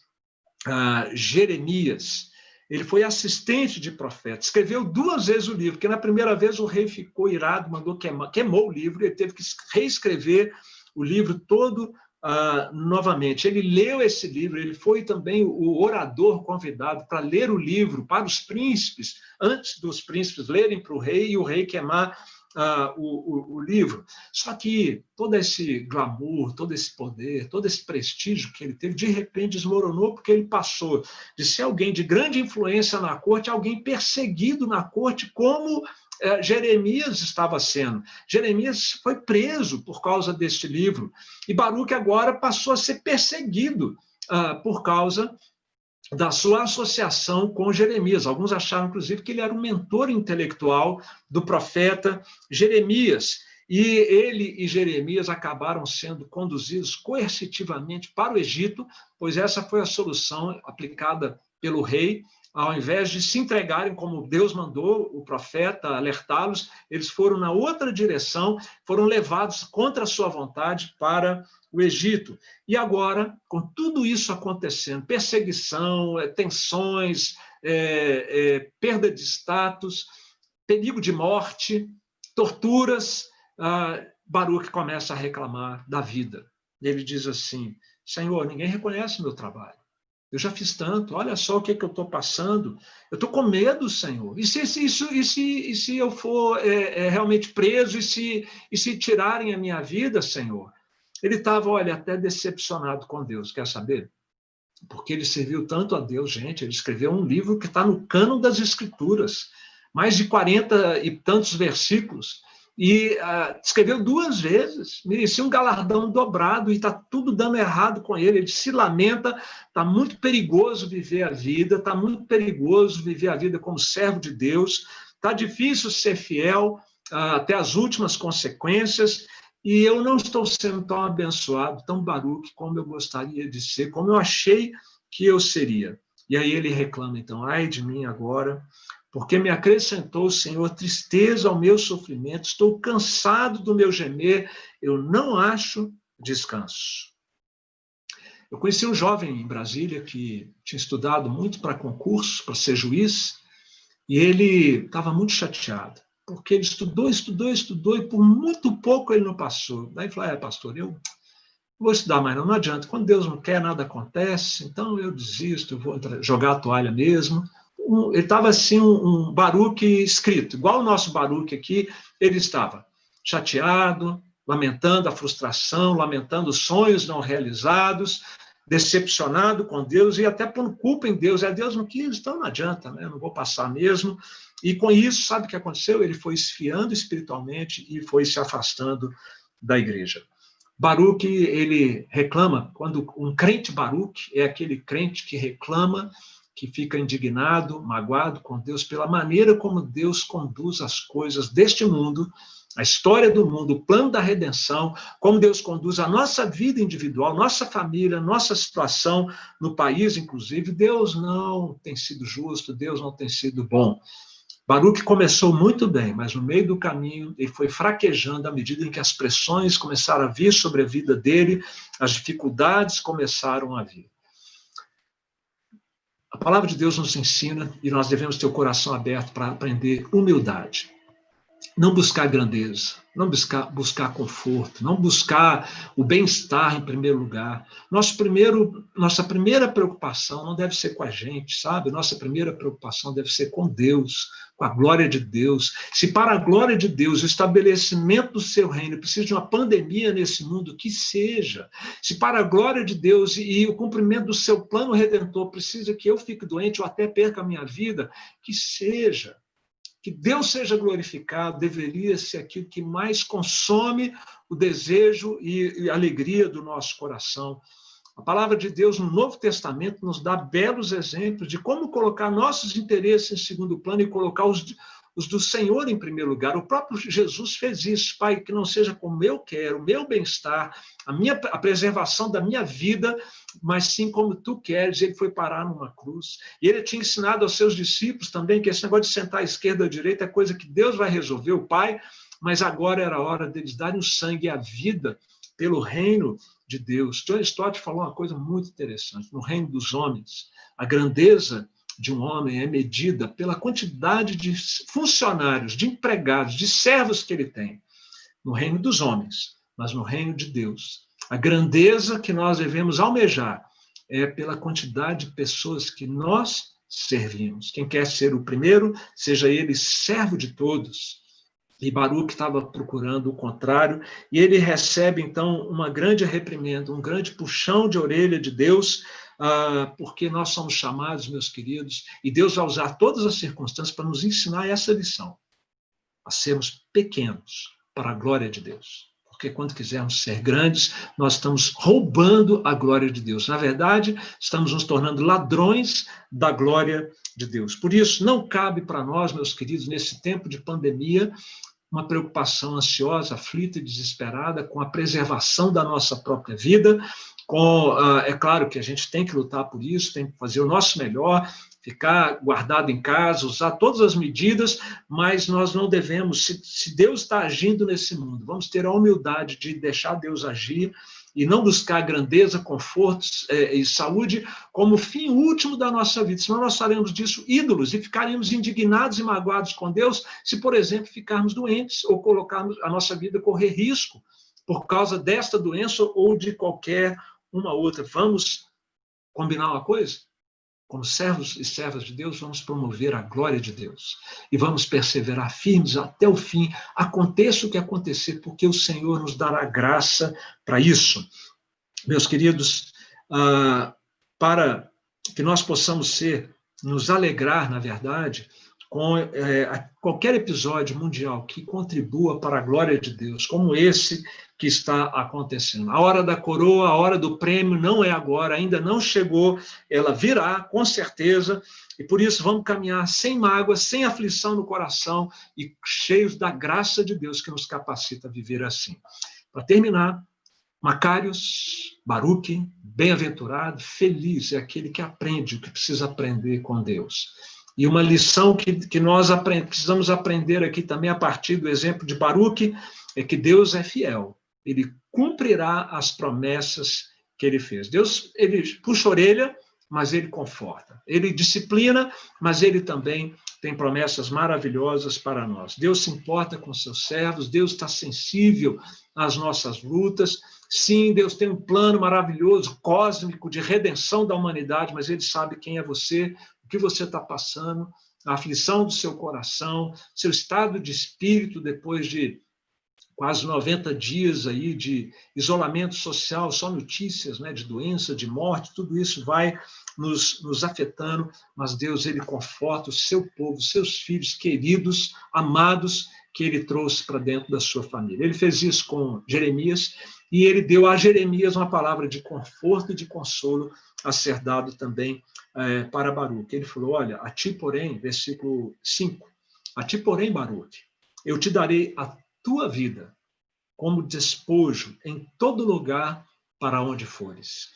Jeremias. Ele foi assistente de profeta, escreveu 2 vezes o livro, porque na primeira vez o rei ficou irado, mandou queimou o livro, ele teve que reescrever o livro todo novamente. Ele leu esse livro, ele foi também o orador convidado para ler o livro para os príncipes, antes dos príncipes lerem para o rei e o rei queimar o livro. Só que todo esse glamour, todo esse poder, todo esse prestígio que ele teve, de repente desmoronou, porque ele passou de ser alguém de grande influência na corte a alguém perseguido na corte, como Jeremias estava sendo. Jeremias foi preso por causa deste livro, e Baruque agora passou a ser perseguido por causa da sua associação com Jeremias. Alguns acharam, inclusive, que ele era um mentor intelectual do profeta Jeremias. E ele e Jeremias acabaram sendo conduzidos coercitivamente para o Egito, pois essa foi a solução aplicada pelo rei. Ao invés de se entregarem como Deus mandou o profeta alertá-los, eles foram na outra direção, foram levados contra a sua vontade para o Egito. E agora, com tudo isso acontecendo, perseguição, tensões, perda de status, perigo de morte, torturas, Baruque começa a reclamar da vida. Ele diz assim: Senhor, ninguém reconhece meu trabalho. Eu já fiz tanto, olha só o que eu estou passando. Eu estou com medo, Senhor. E se eu for realmente preso, e se tirarem a minha vida, Senhor? Ele estava, olha, até decepcionado com Deus, quer saber? Porque ele serviu tanto a Deus, gente. Ele escreveu um livro que está no cânon das Escrituras, mais de 40 e tantos versículos, e escreveu 2 vezes, merecia um galardão dobrado, e está tudo dando errado com ele. Ele se lamenta, está muito perigoso viver a vida, está muito perigoso viver a vida como servo de Deus, está difícil ser fiel até as últimas consequências, e eu não estou sendo tão abençoado, tão Baruque, como eu gostaria de ser, como eu achei que eu seria. E aí ele reclama, então: ai de mim agora, porque me acrescentou o Senhor tristeza ao meu sofrimento, estou cansado do meu gemer, eu não acho descanso. Eu conheci um jovem em Brasília que tinha estudado muito para concursos, para ser juiz, e ele estava muito chateado, porque ele estudou, e por muito pouco ele não passou. Daí ele falou: pastor, eu vou estudar mais não adianta, quando Deus não quer, nada acontece, então eu desisto, eu vou jogar a toalha mesmo. Ele estava assim, um Baruque escrito, igual o nosso Baruque aqui. Ele estava chateado, lamentando a frustração, lamentando os sonhos não realizados, decepcionado com Deus e até pondo culpa em Deus. Deus não quis, então não adianta, né? Eu não vou passar mesmo. E com isso, sabe o que aconteceu? Ele foi esfriando espiritualmente e foi se afastando da igreja. Baruque, ele reclama, quando um crente Baruque é aquele crente que reclama, que fica indignado, magoado com Deus pela maneira como Deus conduz as coisas deste mundo, a história do mundo, o plano da redenção, como Deus conduz a nossa vida individual, nossa família, nossa situação no país, inclusive. Deus não tem sido justo, Deus não tem sido bom. Baruque começou muito bem, mas no meio do caminho ele foi fraquejando à medida em que as pressões começaram a vir sobre a vida dele, as dificuldades começaram a vir. A palavra de Deus nos ensina, e nós devemos ter o coração aberto para aprender humildade. Não buscar grandeza, não buscar conforto, não buscar o bem-estar em primeiro lugar. Nossa primeira preocupação não deve ser com a gente, sabe? Nossa primeira preocupação deve ser com Deus, com a glória de Deus. Se para a glória de Deus, o estabelecimento do seu reino precisa de uma pandemia nesse mundo, que seja. Se para a glória de Deus e o cumprimento do seu plano redentor precisa que eu fique doente ou até perca a minha vida, que seja. Que Deus seja glorificado, deveria ser aquilo que mais consome o desejo e a alegria do nosso coração. A palavra de Deus no Novo Testamento nos dá belos exemplos de como colocar nossos interesses em segundo plano e colocar os do Senhor em primeiro lugar. O próprio Jesus fez isso. Pai, que não seja como eu quero, o meu bem-estar, a preservação da minha vida, mas sim como tu queres. Ele foi parar numa cruz. E ele tinha ensinado aos seus discípulos também que esse negócio de sentar à esquerda ou à direita é coisa que Deus vai resolver, o Pai, mas agora era a hora deles darem o sangue e a vida pelo reino de Deus. John Stott falou uma coisa muito interessante. No reino dos homens, a grandeza de um homem é medida pela quantidade de funcionários, de empregados, de servos que ele tem. No reino dos homens, mas no reino de Deus. A grandeza que nós devemos almejar é pela quantidade de pessoas que nós servimos. Quem quer ser o primeiro, seja ele servo de todos. E Baruque estava procurando o contrário, e ele recebe, então, uma grande reprimenda, um grande puxão de orelha de Deus, porque nós somos chamados, meus queridos, e Deus vai usar todas as circunstâncias para nos ensinar essa lição, a sermos pequenos para a glória de Deus. Porque quando quisermos ser grandes, nós estamos roubando a glória de Deus. Na verdade, estamos nos tornando ladrões da glória de Deus. Por isso, não cabe para nós, meus queridos, nesse tempo de pandemia, uma preocupação ansiosa, aflita e desesperada com a preservação da nossa própria vida. É claro que a gente tem que lutar por isso, tem que fazer o nosso melhor, ficar guardado em casa, usar todas as medidas, mas nós não devemos, se Deus está agindo nesse mundo, vamos ter a humildade de deixar Deus agir e não buscar grandeza, conforto e saúde como fim último da nossa vida, senão nós faremos disso ídolos e ficaremos indignados e magoados com Deus se, por exemplo, ficarmos doentes ou colocarmos a nossa vida correr risco por causa desta doença ou de qualquer uma outra. Vamos combinar uma coisa? Como servos e servas de Deus, vamos promover a glória de Deus. E vamos perseverar firmes até o fim, aconteça o que acontecer, porque o Senhor nos dará graça para isso. Meus queridos, para que nós possamos nos alegrar, na verdade, com qualquer episódio mundial que contribua para a glória de Deus, como esse que está acontecendo. A hora da coroa, a hora do prêmio não é agora, ainda não chegou, ela virá, com certeza, e por isso vamos caminhar sem mágoa, sem aflição no coração e cheios da graça de Deus que nos capacita a viver assim. Para terminar, Macários, Baruque, bem-aventurado, feliz é aquele que aprende o que precisa aprender com Deus. E uma lição que nós precisamos aprender aqui também a partir do exemplo de Baruque é que Deus é fiel. Ele cumprirá as promessas que ele fez. Deus, ele puxa a orelha, mas ele conforta. Ele disciplina, mas ele também tem promessas maravilhosas para nós. Deus se importa com seus servos, Deus está sensível às nossas lutas. Sim, Deus tem um plano maravilhoso, cósmico, de redenção da humanidade, mas ele sabe quem é você, o que você está passando, a aflição do seu coração, seu estado de espírito depois de quase 90 dias aí de isolamento social, só notícias, né, de doença, de morte, tudo isso vai nos afetando, mas Deus, ele conforta o seu povo, seus filhos queridos, amados, que ele trouxe para dentro da sua família. Ele fez isso com Jeremias, e ele deu a Jeremias uma palavra de conforto e de consolo a ser dado também para Baruque. Ele falou, olha, a ti, porém, versículo 5, a ti, porém, Baruque, eu te darei a tua vida como despojo em todo lugar para onde fores.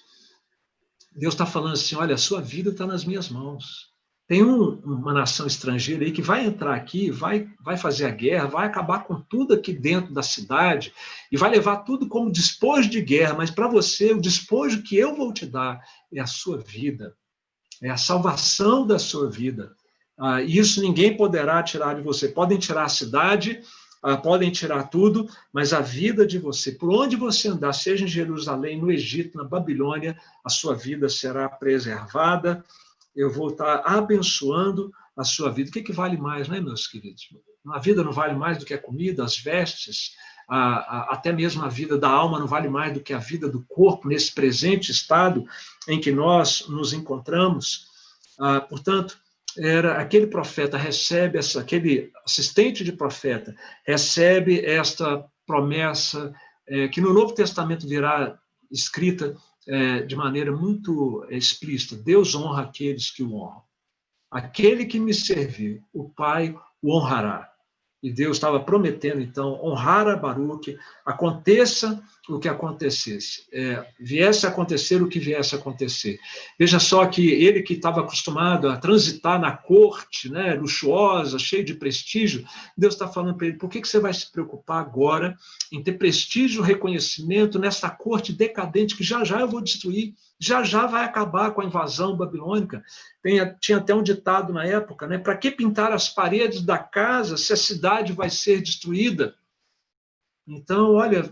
Deus está falando assim, olha, a sua vida está nas minhas mãos. Tem uma nação estrangeira aí que vai entrar aqui, vai fazer a guerra, vai acabar com tudo aqui dentro da cidade e vai levar tudo como despojo de guerra, mas para você, o despojo que eu vou te dar é a sua vida. é a salvação da sua vida. Isso ninguém poderá tirar de você. Podem tirar a cidade, podem tirar tudo, mas a vida de você, por onde você andar, seja em Jerusalém, no Egito, na Babilônia, a sua vida será preservada. Eu vou estar abençoando a sua vida. O que vale mais, né, meus queridos? A vida não vale mais do que a comida, as vestes, até mesmo a vida da alma não vale mais do que a vida do corpo, nesse presente estado em que nós nos encontramos. Portanto, aquele profeta recebe, aquele assistente de profeta recebe esta promessa que no Novo Testamento virá escrita de maneira muito explícita: Deus honra aqueles que o honram. Aquele que me servir, o Pai o honrará. E Deus estava prometendo, então, honrar a Baruque, aconteça o que acontecesse, viesse a acontecer o que viesse a acontecer. Veja só que ele que estava acostumado a transitar na corte, né, luxuosa, cheio de prestígio, Deus está falando para ele: por que você vai se preocupar agora em ter prestígio, reconhecimento nessa corte decadente que já já eu vou destruir, já já vai acabar com a invasão babilônica? Tinha até um ditado na época, né? Para que pintar as paredes da casa se a cidade vai ser destruída? Então, olha,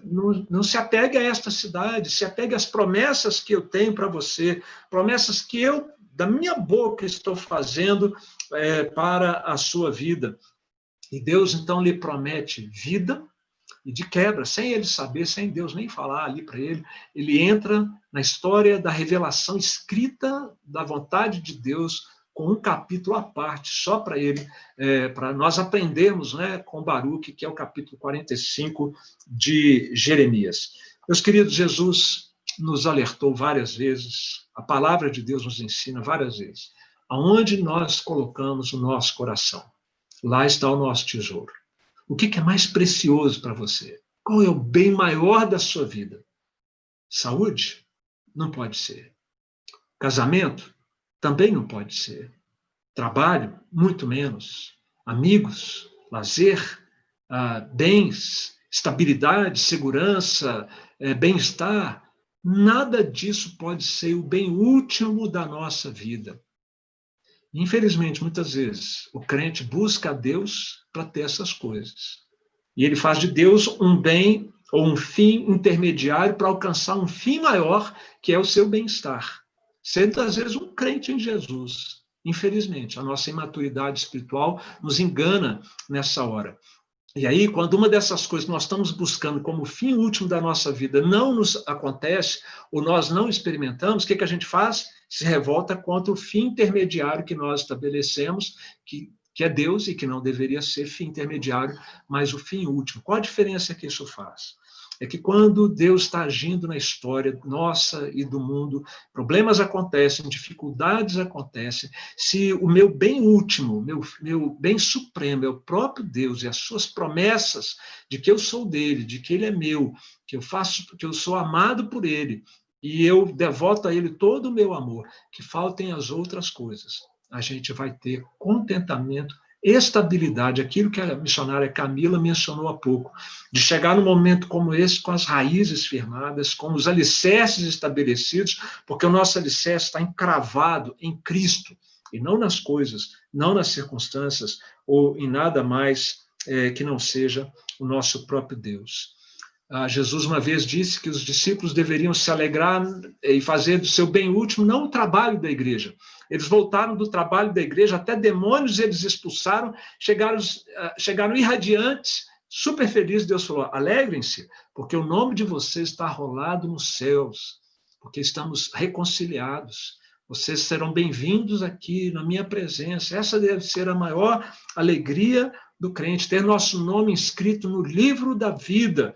não se apegue a esta cidade, se apegue às promessas que eu tenho para você, promessas que eu, da minha boca, estou fazendo para a sua vida. E Deus, então, lhe promete vida, e de quebra, sem ele saber, sem Deus nem falar ali para ele, ele entra na história da revelação escrita da vontade de Deus, com um capítulo à parte, só para ele, para nós aprendermos, né, com Baruque, que é o capítulo 45 de Jeremias. Meus queridos, Jesus nos alertou várias vezes, a palavra de Deus nos ensina várias vezes, aonde nós colocamos o nosso coração, lá está o nosso tesouro. O que é mais precioso para você? Qual é o bem maior da sua vida? Saúde? Não pode ser. Casamento? Também não pode ser. Trabalho? Muito menos. Amigos? Lazer? Bens? Estabilidade? Segurança? Bem-estar? Nada disso pode ser o bem último da nossa vida. Infelizmente, muitas vezes, o crente busca a Deus para ter essas coisas. E ele faz de Deus um bem ou um fim intermediário para alcançar um fim maior, que é o seu bem-estar. Sendo, às vezes, um crente em Jesus. Infelizmente, a nossa imaturidade espiritual nos engana nessa hora. E aí, quando uma dessas coisas que nós estamos buscando como fim último da nossa vida não nos acontece, ou nós não experimentamos, o que a gente faz? Se revolta contra o fim intermediário que nós estabelecemos, que é Deus e que não deveria ser fim intermediário, mas o fim último. Qual a diferença que isso faz? É que quando Deus está agindo na história nossa e do mundo, problemas acontecem, dificuldades acontecem, se o meu bem último, meu bem supremo é o próprio Deus e as suas promessas de que eu sou dele, de que ele é meu, que eu sou amado por ele, e eu devoto a ele todo o meu amor, que faltem as outras coisas, a gente vai ter contentamento, estabilidade, aquilo que a missionária Camila mencionou há pouco, de chegar num momento como esse com as raízes firmadas, com os alicerces estabelecidos, porque o nosso alicerce está encravado em Cristo, e não nas coisas, não nas circunstâncias, ou em nada mais que não seja o nosso próprio Deus. Jesus uma vez disse que os discípulos deveriam se alegrar e fazer do seu bem último não o trabalho da igreja. Eles voltaram do trabalho da igreja, até demônios eles expulsaram, chegaram irradiantes, super felizes. Deus falou: alegrem-se, porque o nome de vocês está arrolado nos céus, porque estamos reconciliados. Vocês serão bem-vindos aqui na minha presença. Essa deve ser a maior alegria do crente, ter nosso nome inscrito no livro da vida,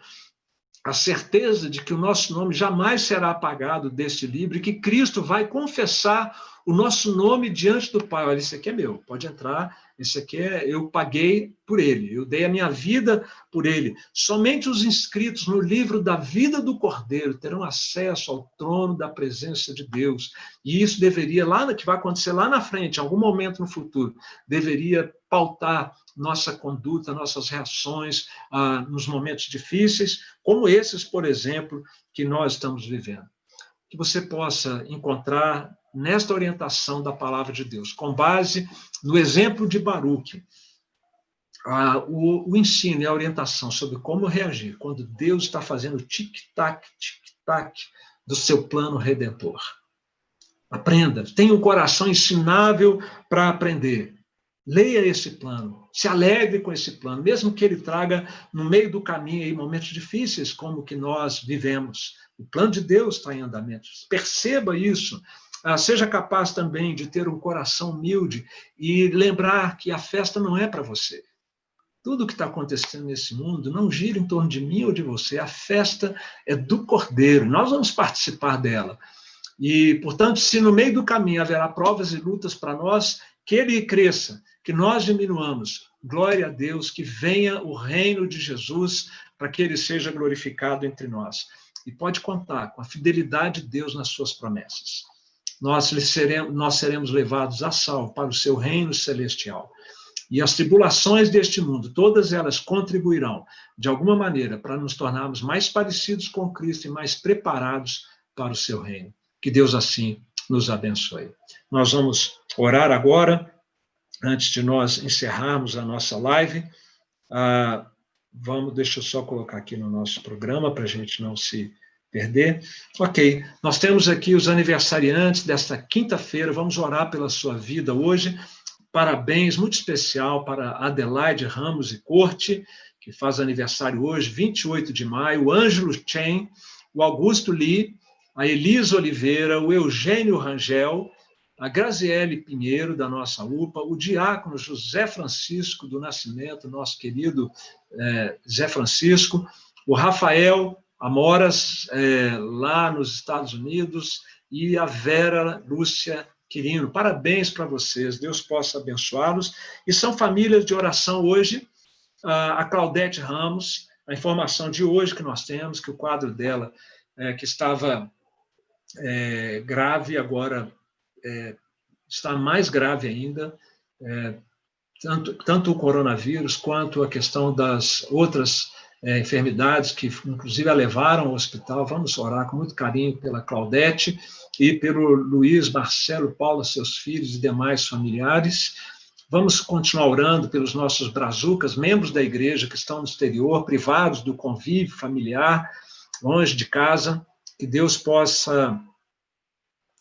a certeza de que o nosso nome jamais será apagado deste livro e que Cristo vai confessar o nosso nome diante do Pai. Olha, esse aqui é meu, pode entrar, esse aqui eu paguei por ele, eu dei a minha vida por ele. Somente os inscritos no livro da vida do Cordeiro terão acesso ao trono da presença de Deus. E isso deveria, que vai acontecer lá na frente, em algum momento no futuro, deveria pautar nossa conduta, nossas reações nos momentos difíceis, como esses, por exemplo, que nós estamos vivendo. Que você possa encontrar nesta orientação da palavra de Deus, com base no exemplo de Baruque. O ensino e a orientação sobre como reagir quando Deus está fazendo tic-tac, tic-tac do seu plano redentor. Aprenda, tenha um coração ensinável para aprender. Leia esse plano, se alegre com esse plano, mesmo que ele traga no meio do caminho aí momentos difíceis como o que nós vivemos. O plano de Deus está em andamento. Perceba isso. Seja capaz também de ter um coração humilde e lembrar que a festa não é para você. Tudo que está acontecendo nesse mundo não gira em torno de mim ou de você. A festa é do Cordeiro. Nós vamos participar dela. E, portanto, se no meio do caminho haverá provas e lutas para nós, que ele cresça, que nós diminuamos. Glória a Deus, que venha o reino de Jesus para que ele seja glorificado entre nós. E pode contar com a fidelidade de Deus nas suas promessas. Nós seremos levados a salvo para o seu reino celestial. E as tribulações deste mundo, todas elas contribuirão, de alguma maneira, para nos tornarmos mais parecidos com Cristo e mais preparados para o seu reino. Que Deus assim nos abençoe. Nós vamos orar agora, antes de nós encerrarmos a nossa live. Deixa eu só colocar aqui no nosso programa, para a gente não se perder. Ok, nós temos aqui os aniversariantes desta quinta-feira, vamos orar pela sua vida hoje. Parabéns, muito especial para Adelaide Ramos e Corte, que faz aniversário hoje, 28 de maio, o Ângelo Chen, o Augusto Lee, a Elisa Oliveira, o Eugênio Rangel, a Graziele Pinheiro, da nossa UPA, o diácono José Francisco do Nascimento, nosso querido Zé Francisco, o Rafael Amoras, lá nos Estados Unidos, e a Vera Lúcia Quirino. Parabéns para vocês, Deus possa abençoá-los. E são famílias de oração hoje, a Claudete Ramos, a informação de hoje que nós temos, que o quadro dela, que estava grave, agora está mais grave ainda, tanto o coronavírus quanto a questão das outras enfermidades que, inclusive, a levaram ao hospital. Vamos orar com muito carinho pela Claudete e pelo Luiz, Marcelo, Paulo, seus filhos e demais familiares. Vamos continuar orando pelos nossos brazucas, membros da igreja que estão no exterior, privados do convívio familiar, longe de casa. Que Deus possa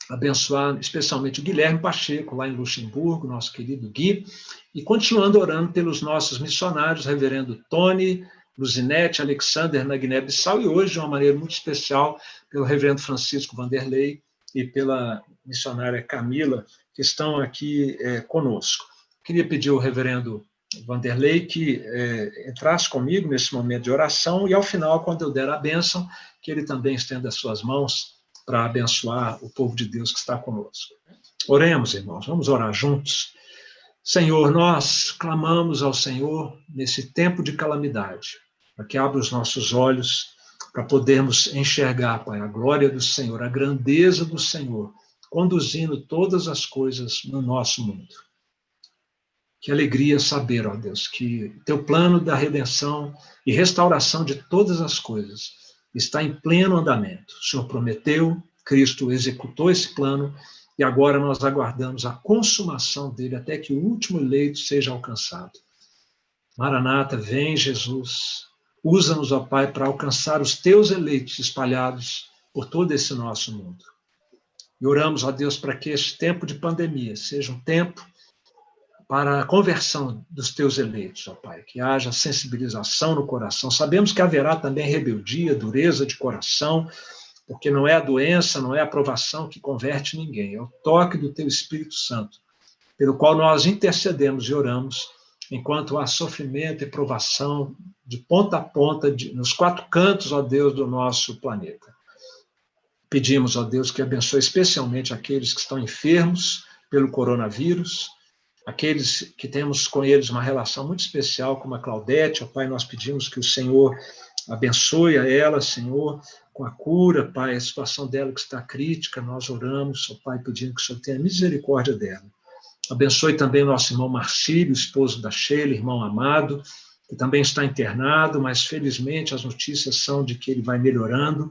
abençoar especialmente o Guilherme Pacheco, lá em Luxemburgo, nosso querido Gui, e continuando orando pelos nossos missionários, reverendo Tony, Luzinete, Alexander, na Guiné-Bissau, e hoje, de uma maneira muito especial, pelo reverendo Francisco Vanderlei e pela missionária Camila, que estão aqui conosco. Queria pedir ao reverendo Vanderlei que entrasse comigo nesse momento de oração, e ao final, quando eu der a bênção, que ele também estenda as suas mãos para abençoar o povo de Deus que está conosco. Oremos, irmãos, vamos orar juntos. Senhor, nós clamamos ao Senhor nesse tempo de calamidade, para que abra os nossos olhos, para podermos enxergar, Pai, a glória do Senhor, a grandeza do Senhor, conduzindo todas as coisas no nosso mundo. Que alegria saber, ó Deus, que teu plano da redenção e restauração de todas as coisas está em pleno andamento. O Senhor prometeu, Cristo executou esse plano, e agora nós aguardamos a consumação dele até que o último eleito seja alcançado. Maranata, vem Jesus, usa-nos, ó Pai, para alcançar os teus eleitos espalhados por todo esse nosso mundo. E oramos, ó Deus, para que esse tempo de pandemia seja um tempo para a conversão dos teus eleitos, ó Pai, que haja sensibilização no coração. Sabemos que haverá também rebeldia, dureza de coração, porque não é a doença, não é a provação que converte ninguém, é o toque do teu Espírito Santo, pelo qual nós intercedemos e oramos, enquanto há sofrimento e provação de ponta a ponta, nos quatro cantos, ó Deus, do nosso planeta. Pedimos, ó Deus, que abençoe especialmente aqueles que estão enfermos pelo coronavírus, aqueles que temos com eles uma relação muito especial, como a Claudete, ó Pai, nós pedimos que o Senhor abençoe a ela, Senhor, com a cura, Pai, a situação dela que está crítica, nós oramos, ó Pai, pedindo que o Senhor tenha misericórdia dela. Abençoe também o nosso irmão Marcílio, esposo da Sheila, irmão amado, que também está internado, mas felizmente as notícias são de que ele vai melhorando,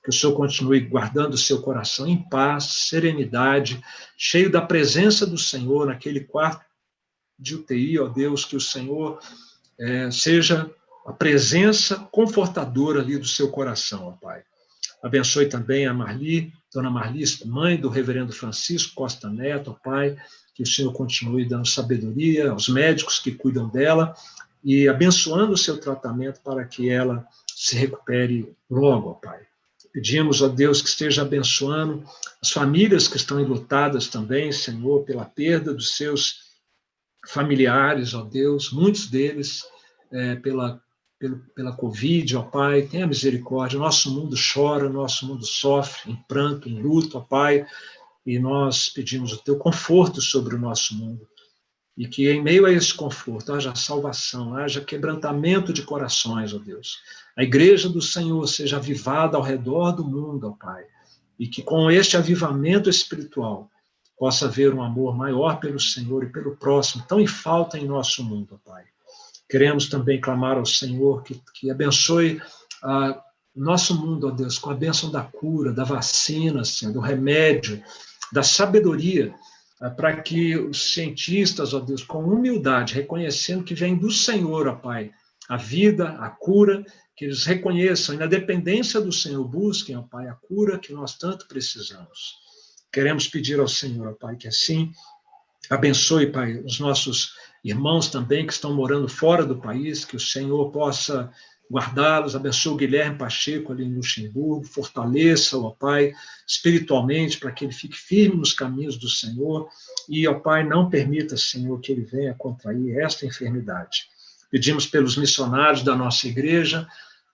que o Senhor continue guardando o seu coração em paz, serenidade, cheio da presença do Senhor naquele quarto de UTI, ó Deus, que o Senhor seja a presença confortadora ali do seu coração, ó Pai. Abençoe também a Marli, Dona Marli, mãe do reverendo Francisco Costa Neto, ó Pai, que o Senhor continue dando sabedoria aos médicos que cuidam dela e abençoando o seu tratamento para que ela se recupere logo, ó Pai. Pedimos, ó Deus, que esteja abençoando as famílias que estão enlutadas também, Senhor, pela perda dos seus familiares, ó Deus, muitos deles pela Covid, ó Pai, tenha misericórdia. Nosso mundo chora, nosso mundo sofre em pranto, em luto, ó Pai, e nós pedimos o teu conforto sobre o nosso mundo. E que em meio a esse conforto haja salvação, haja quebrantamento de corações, ó Deus. A igreja do Senhor seja avivada ao redor do mundo, ó Pai. E que com este avivamento espiritual possa haver um amor maior pelo Senhor e pelo próximo, tão em falta em nosso mundo, ó Pai. Queremos também clamar ao Senhor que abençoe nosso mundo, ó Deus, com a bênção da cura, da vacina, Senhor, do remédio, da sabedoria, para que os cientistas, ó Deus, com humildade, reconhecendo que vem do Senhor, ó Pai, a vida, a cura, que eles reconheçam e na dependência do Senhor busquem, ó Pai, a cura que nós tanto precisamos. Queremos pedir ao Senhor, ó Pai, que assim abençoe, Pai, os nossos irmãos também que estão morando fora do país, que o Senhor possa guardá-los, abençoe o Guilherme Pacheco ali em Luxemburgo, fortaleça-o, ó Pai, espiritualmente, para que ele fique firme nos caminhos do Senhor, e, ó Pai, não permita, Senhor, que ele venha contrair esta enfermidade. Pedimos pelos missionários da nossa igreja,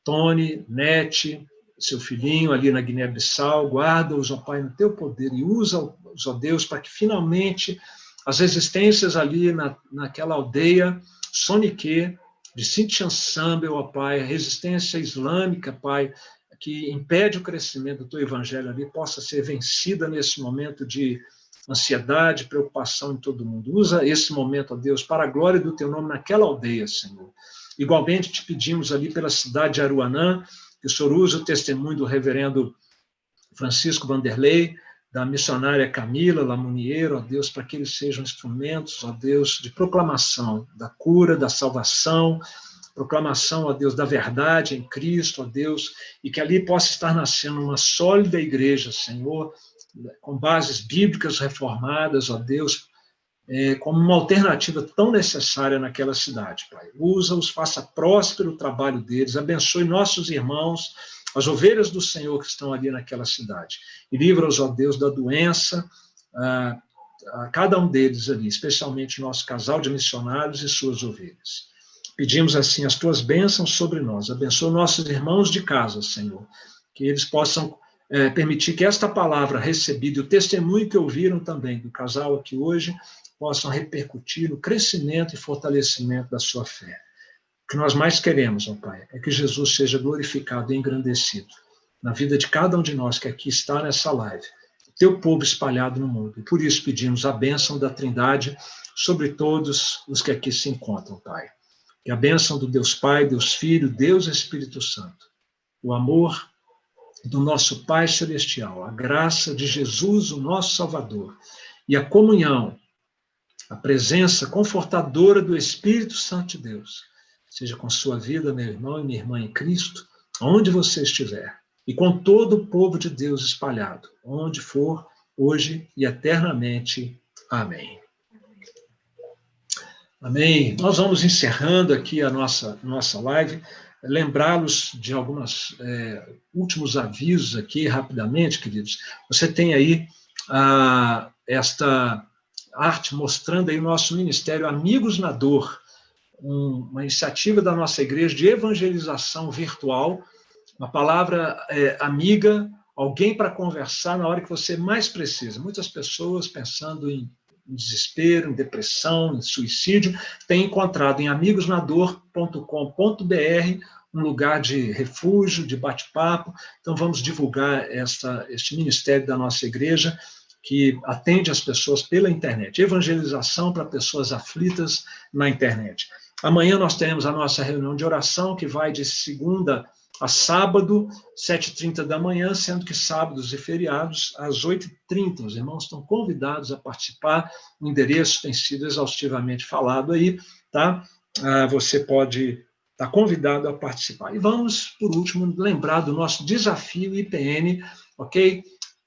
Tony, Nete, seu filhinho ali na Guiné-Bissau, guarda-os, ó Pai, no teu poder, e usa-os, ó Deus, para que finalmente as resistências ali naquela aldeia, Sonique, de Sintian Sambel, ó Pai, a resistência islâmica, Pai, que impede o crescimento do teu evangelho ali, possa ser vencida nesse momento de ansiedade, preocupação em todo mundo. Usa esse momento, ó Deus, para a glória do teu nome naquela aldeia, Senhor. Igualmente te pedimos ali pela cidade de Aruanã, que o Senhor use o testemunho do reverendo Francisco Vanderlei, da missionária Camila Lamounier, ó Deus, para que eles sejam instrumentos, ó Deus, de proclamação da cura, da salvação, proclamação, ó Deus, da verdade em Cristo, ó Deus, e que ali possa estar nascendo uma sólida igreja, Senhor, com bases bíblicas reformadas, ó Deus, como uma alternativa tão necessária naquela cidade, Pai. Usa-os, faça próspero o trabalho deles, abençoe nossos irmãos, as ovelhas do Senhor que estão ali naquela cidade. E livra-os, ó Deus, da doença, a cada um deles ali, especialmente nosso casal de missionários e suas ovelhas. Pedimos, assim, as tuas bênçãos sobre nós. Abençoa nossos irmãos de casa, Senhor, que eles possam permitir que esta palavra recebida e o testemunho que ouviram também do casal aqui hoje possam repercutir no crescimento e fortalecimento da sua fé. O que nós mais queremos, ó Pai, é que Jesus seja glorificado e engrandecido na vida de cada um de nós que aqui está nessa live, teu povo espalhado no mundo. E por isso pedimos a bênção da Trindade sobre todos os que aqui se encontram, Pai. Que a bênção do Deus Pai, Deus Filho, Deus Espírito Santo, o amor do nosso Pai Celestial, a graça de Jesus, o nosso Salvador, e a comunhão, a presença confortadora do Espírito Santo de Deus, seja com sua vida, meu irmão e minha irmã em Cristo, onde você estiver, e com todo o povo de Deus espalhado, onde for, hoje e eternamente. Amém. Amém. Nós vamos encerrando aqui a nossa live, lembrá-los de alguns últimos avisos aqui, rapidamente, queridos. Você tem aí esta arte mostrando aí o nosso ministério Amigos na Dor, uma iniciativa da nossa igreja de evangelização virtual, uma palavra amiga, alguém para conversar na hora que você mais precisa. Muitas pessoas pensando em desespero, em depressão, em suicídio, têm encontrado em amigosnador.com.br um lugar de refúgio, de bate-papo. Então vamos divulgar este ministério da nossa igreja, que atende as pessoas pela internet, evangelização para pessoas aflitas na internet. Amanhã nós teremos a nossa reunião de oração, que vai de segunda a sábado, 7h30 da manhã, sendo que sábados e feriados, às 8h30. Os irmãos estão convidados a participar, o endereço tem sido exaustivamente falado aí, tá? Você pode estar convidado a participar. E vamos, por último, lembrar do nosso desafio IPN, ok?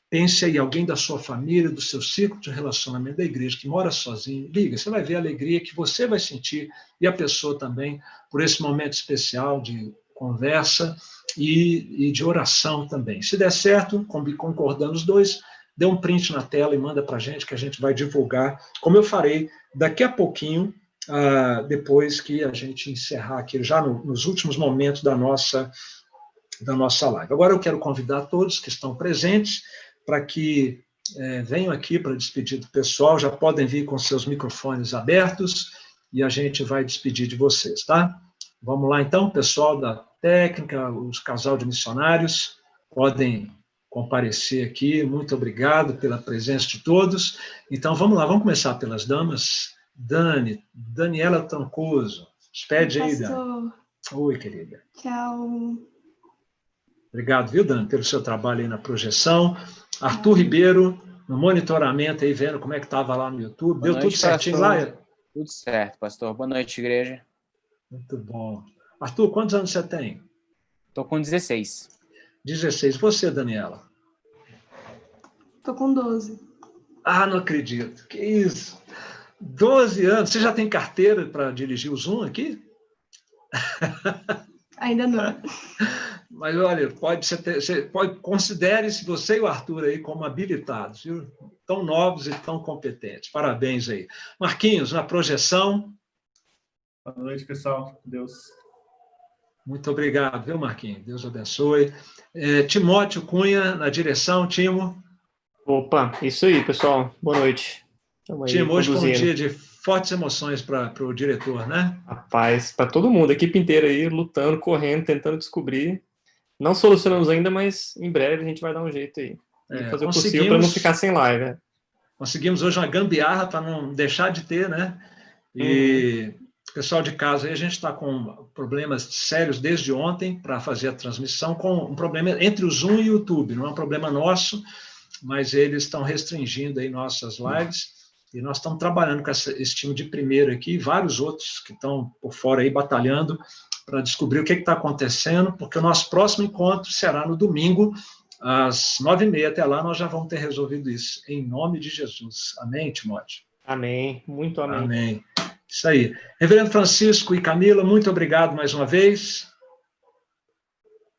Pense aí, alguém da sua família, do seu círculo de relacionamento da igreja, que mora sozinho, liga, você vai ver a alegria que você vai sentir, e a pessoa também, por esse momento especial de conversa e de oração também. Se der certo, concordando os dois, dê um print na tela e manda para a gente, que a gente vai divulgar, como eu farei daqui a pouquinho, depois que a gente encerrar aqui, já nos últimos momentos da nossa live. Agora eu quero convidar todos que estão presentes para que venham aqui para despedir do pessoal, já podem vir com seus microfones abertos e a gente vai despedir de vocês, tá? Vamos lá então, pessoal da técnica, os casal de missionários, podem comparecer aqui, muito obrigado pela presença de todos. Então vamos lá, vamos começar pelas damas. Daniela Trancoso, despede aí, Dani. Oi, querida. Tchau. Obrigado, viu, Dani, pelo seu trabalho aí na projeção. Arthur Ribeiro, no monitoramento aí, vendo como é que estava lá no YouTube. Deu tudo certinho lá? Tudo certo, pastor. Boa noite, igreja. Muito bom. Arthur, quantos anos você tem? Estou com 16. 16. Você, Daniela? Tô com 12. Ah, não acredito. Que isso? 12 anos. Você já tem carteira para dirigir o Zoom aqui? Ainda não. Mas, olha, considere-se você e o Arthur aí como habilitados, viu? Tão novos e tão competentes. Parabéns aí. Marquinhos, na projeção. Boa noite, pessoal. Deus. Muito obrigado, viu, Marquinhos? Deus abençoe. Timóteo Cunha, na direção. Timo. Opa, isso aí, pessoal. Boa noite. Timo, hoje foi um dia de fortes emoções para o diretor, né? Rapaz, para todo mundo, a equipe inteira aí, lutando, correndo, tentando descobrir. Não solucionamos ainda, mas em breve a gente vai dar um jeito aí. E fazer o possível para não ficar sem live. Né? Conseguimos hoje uma gambiarra para não deixar de ter, né? E pessoal de casa aí, a gente está com problemas sérios desde ontem para fazer a transmissão, com um problema entre o Zoom e o YouTube. Não é um problema nosso, mas eles estão restringindo aí nossas lives. E nós estamos trabalhando com esse time de primeiro aqui, e vários outros que estão por fora aí batalhando para descobrir o que está acontecendo, porque o nosso próximo encontro será no domingo, às 9h30. Até lá nós já vamos ter resolvido isso, em nome de Jesus. Amém, Timóteo? Amém, muito amém. Amém. Isso aí. Reverendo Francisco e Camila, muito obrigado mais uma vez.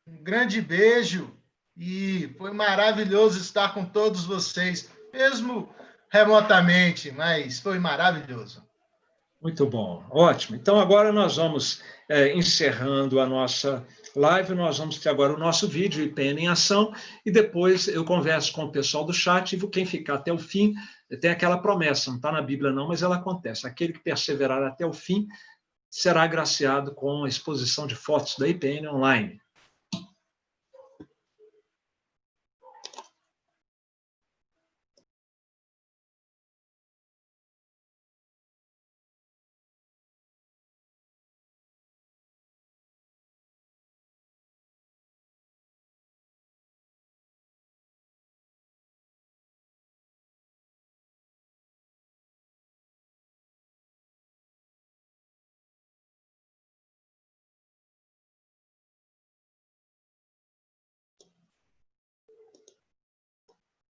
Um grande beijo, e foi maravilhoso estar com todos vocês, mesmo remotamente, mas foi maravilhoso. Muito bom, ótimo. Então, agora nós vamos encerrando a nossa live, nós vamos ter agora o nosso vídeo IPN em ação, e depois eu converso com o pessoal do chat, e quem ficar até o fim, tem aquela promessa, não está na Bíblia não, mas ela acontece. Aquele que perseverar até o fim será agraciado com a exposição de fotos da IPN online.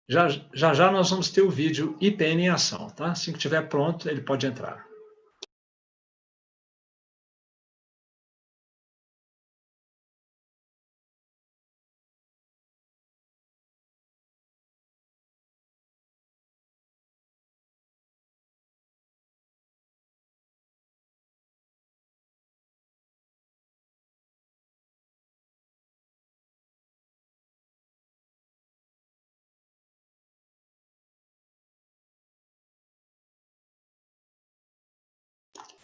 Já nós vamos ter o vídeo IPN em ação, tá? Assim que estiver pronto, ele pode entrar.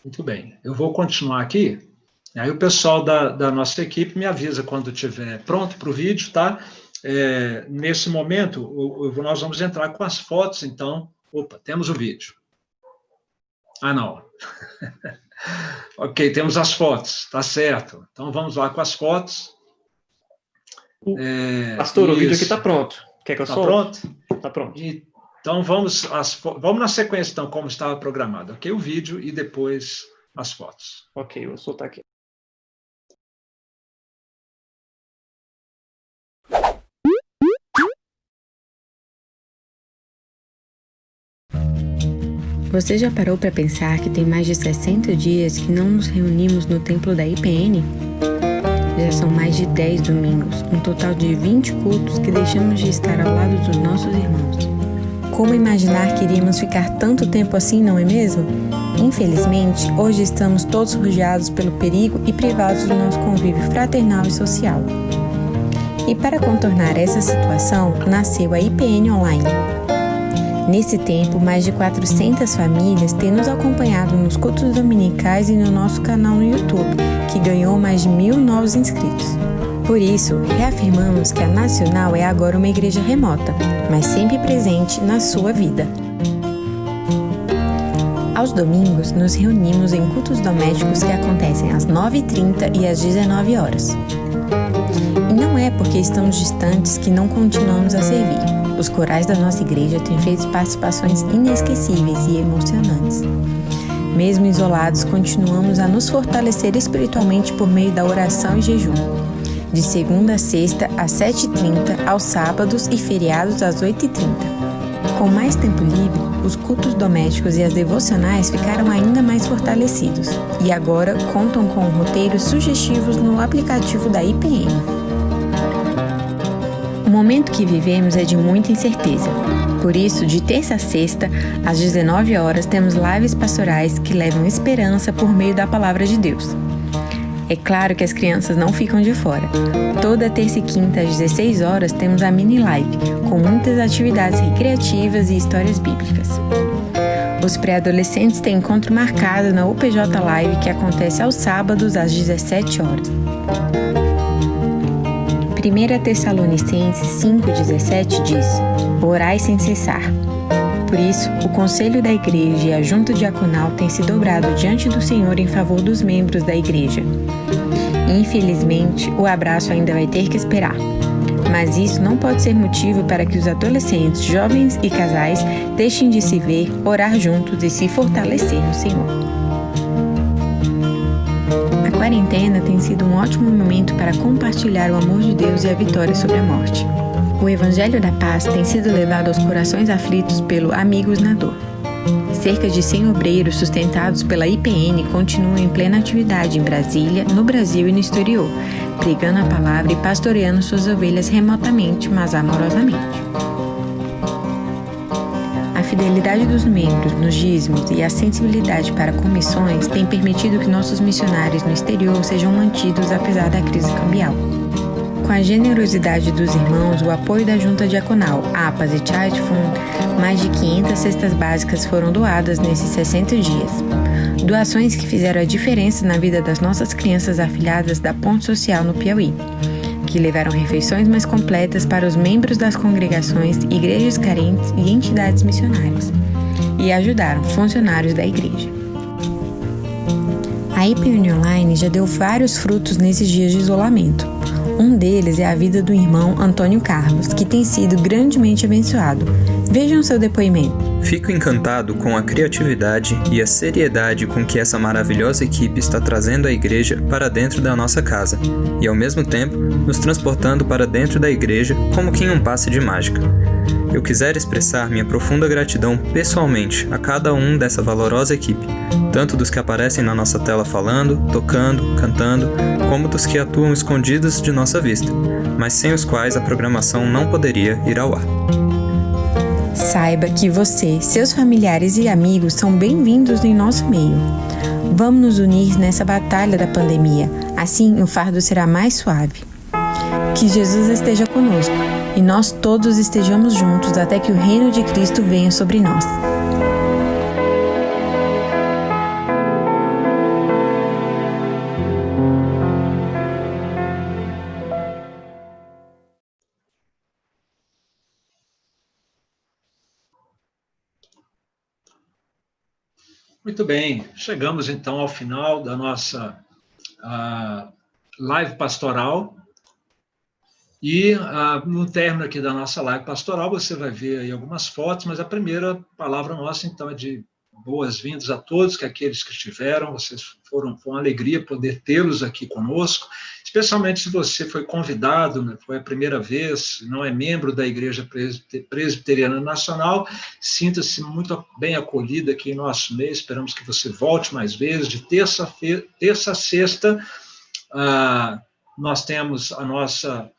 Muito bem, eu vou continuar aqui, aí o pessoal da nossa equipe me avisa quando estiver pronto para o vídeo, tá? Nesse momento, nós vamos entrar com as fotos, então, opa, temos o vídeo. Ah, não. Ok, temos as fotos, tá certo. Então, vamos lá com as fotos. Pastor, o vídeo aqui Isso. está pronto. Quer que eu Tá solte? pronto? Tá pronto. Então, vamos na sequência, então, como estava programado, ok? O vídeo e depois as fotos. Ok, eu vou soltar aqui. Você já parou para pensar que tem mais de 60 dias que não nos reunimos no templo da IPN? Já são mais de 10 domingos, um total de 20 cultos que deixamos de estar ao lado dos nossos irmãos. Como imaginar que iríamos ficar tanto tempo assim, não é mesmo? Infelizmente, hoje estamos todos rodeados pelo perigo e privados do nosso convívio fraternal e social. E para contornar essa situação, nasceu a IPN Online. Nesse tempo, mais de 400 famílias têm nos acompanhado nos cultos dominicais e no nosso canal no YouTube, que ganhou mais de 1.000 novos inscritos. Por isso, reafirmamos que a Nacional é agora uma igreja remota, mas sempre presente na sua vida. Aos domingos, nos reunimos em cultos domésticos que acontecem às 9h30 e às 19 horas. E não é porque estamos distantes que não continuamos a servir. Os corais da nossa igreja têm feito participações inesquecíveis e emocionantes. Mesmo isolados, continuamos a nos fortalecer espiritualmente por meio da oração e jejum. De segunda a sexta, às 7h30, aos sábados e feriados, às 8h30. Com mais tempo livre, os cultos domésticos e as devocionais ficaram ainda mais fortalecidos e agora contam com roteiros sugestivos no aplicativo da IPN. O momento que vivemos é de muita incerteza. Por isso, de terça a sexta, às 19 horas, temos lives pastorais que levam esperança por meio da palavra de Deus. É claro que as crianças não ficam de fora. Toda terça e quinta, às 16 horas, temos a mini live, com muitas atividades recreativas e histórias bíblicas. Os pré-adolescentes têm encontro marcado na UPJ Live, que acontece aos sábados, às 17 horas. 1 Tessalonicenses 5,17 diz: orai sem cessar. Por isso, o Conselho da Igreja e a Junta Diaconal têm se dobrado diante do Senhor em favor dos membros da Igreja. Infelizmente, o abraço ainda vai ter que esperar. Mas isso não pode ser motivo para que os adolescentes, jovens e casais deixem de se ver, orar juntos e se fortalecer no Senhor. A quarentena tem sido um ótimo momento para compartilhar o amor de Deus e a vitória sobre a morte. O Evangelho da Paz tem sido levado aos corações aflitos pelo Amigos na Dor. Cerca de 100 obreiros sustentados pela IPN continuam em plena atividade em Brasília, no Brasil e no exterior, pregando a palavra e pastoreando suas ovelhas remotamente, mas amorosamente. A fidelidade dos membros nos dízimos e a sensibilidade para com missões têm permitido que nossos missionários no exterior sejam mantidos apesar da crise cambial. Com a generosidade dos irmãos, o apoio da Junta Diaconal, APAS e Child Fund, mais de 500 cestas básicas foram doadas nesses 60 dias. Doações que fizeram a diferença na vida das nossas crianças afiliadas da Ponte Social no Piauí, que levaram refeições mais completas para os membros das congregações, igrejas carentes e entidades missionárias, e ajudaram funcionários da igreja. A IPN Online já deu vários frutos nesses dias de isolamento. Um deles é a vida do irmão Antônio Carlos, que tem sido grandemente abençoado. Vejam seu depoimento. Fico encantado com a criatividade e a seriedade com que essa maravilhosa equipe está trazendo a igreja para dentro da nossa casa e, ao mesmo tempo, nos transportando para dentro da igreja como que em um passe de mágica. Eu quisera expressar minha profunda gratidão pessoalmente a cada um dessa valorosa equipe, tanto dos que aparecem na nossa tela falando, tocando, cantando, como dos que atuam escondidos de nossa vista, mas sem os quais a programação não poderia ir ao ar. Saiba que você, seus familiares e amigos são bem-vindos em nosso meio. Vamos nos unir nessa batalha da pandemia, assim o fardo será mais suave. Que Jesus esteja conosco e nós todos estejamos juntos até que o reino de Cristo venha sobre nós. Muito bem, chegamos então ao final da nossa live pastoral. E no término aqui da nossa live pastoral, você vai ver aí algumas fotos, mas a primeira palavra nossa, então, é de boas-vindas a todos, que aqueles que estiveram, foi uma alegria poder tê-los aqui conosco, especialmente se você foi convidado, né, foi a primeira vez, não é membro da Igreja Presbiteriana Nacional, sinta-se muito bem acolhido aqui em nosso meio, esperamos que você volte mais vezes, de terça a sexta, nós temos a nossa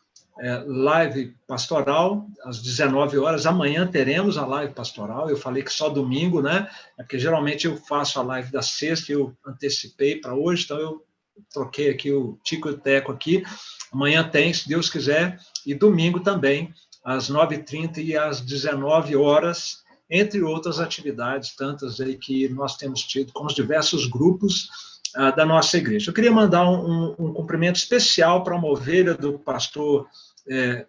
live pastoral, às 19 horas, amanhã teremos a live pastoral, eu falei que só domingo, né, porque geralmente eu faço a live da sexta, eu antecipei para hoje, então eu troquei aqui o tico e o teco aqui, amanhã tem, se Deus quiser, e domingo também, às 9h30 e às 19 horas, entre outras atividades, tantas aí que nós temos tido com os diversos grupos da nossa igreja. Eu queria mandar um cumprimento especial para uma ovelha do pastor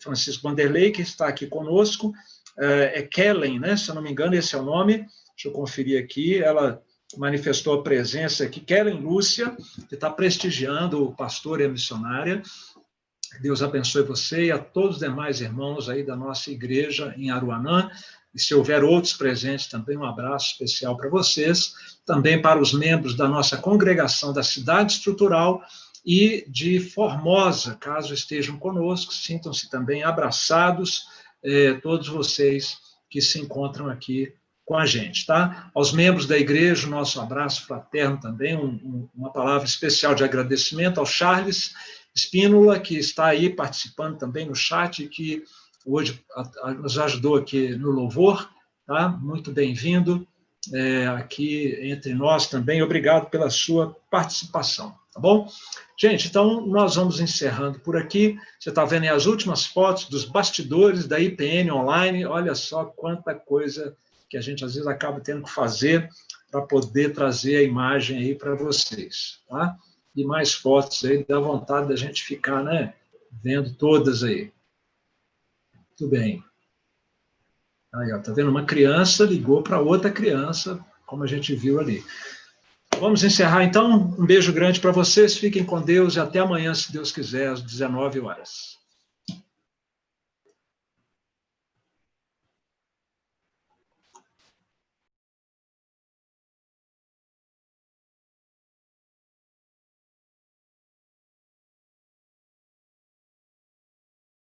Francisco Vanderlei, que está aqui conosco, é Kellen, né? Se eu não me engano, esse é o nome, deixa eu conferir aqui, ela manifestou a presença aqui, Kellen Lúcia, que está prestigiando o pastor e a missionária. Deus abençoe você e a todos os demais irmãos aí da nossa igreja em Aruanã, e se houver outros presentes também, um abraço especial para vocês, também para os membros da nossa congregação da Cidade Estrutural e de Formosa, caso estejam conosco, sintam-se também abraçados, todos vocês que se encontram aqui com a gente, tá? Aos membros da igreja, nosso abraço fraterno também, uma palavra especial de agradecimento ao Charles Espínola, que está aí participando também no chat, que hoje nos ajudou aqui no louvor, tá? Muito bem-vindo aqui entre nós também, obrigado pela sua participação, tá bom? Gente, então nós vamos encerrando por aqui, você está vendo aí as últimas fotos dos bastidores da IPN Online, olha só quanta coisa que a gente às vezes acaba tendo que fazer para poder trazer a imagem aí para vocês, tá? E mais fotos aí, dá vontade da gente ficar, né, vendo todas aí. Muito bem. Aí, ó, tá vendo? Uma criança ligou para outra criança, como a gente viu ali. Vamos encerrar, então. Um beijo grande para vocês. Fiquem com Deus e até amanhã, se Deus quiser, às 19 horas.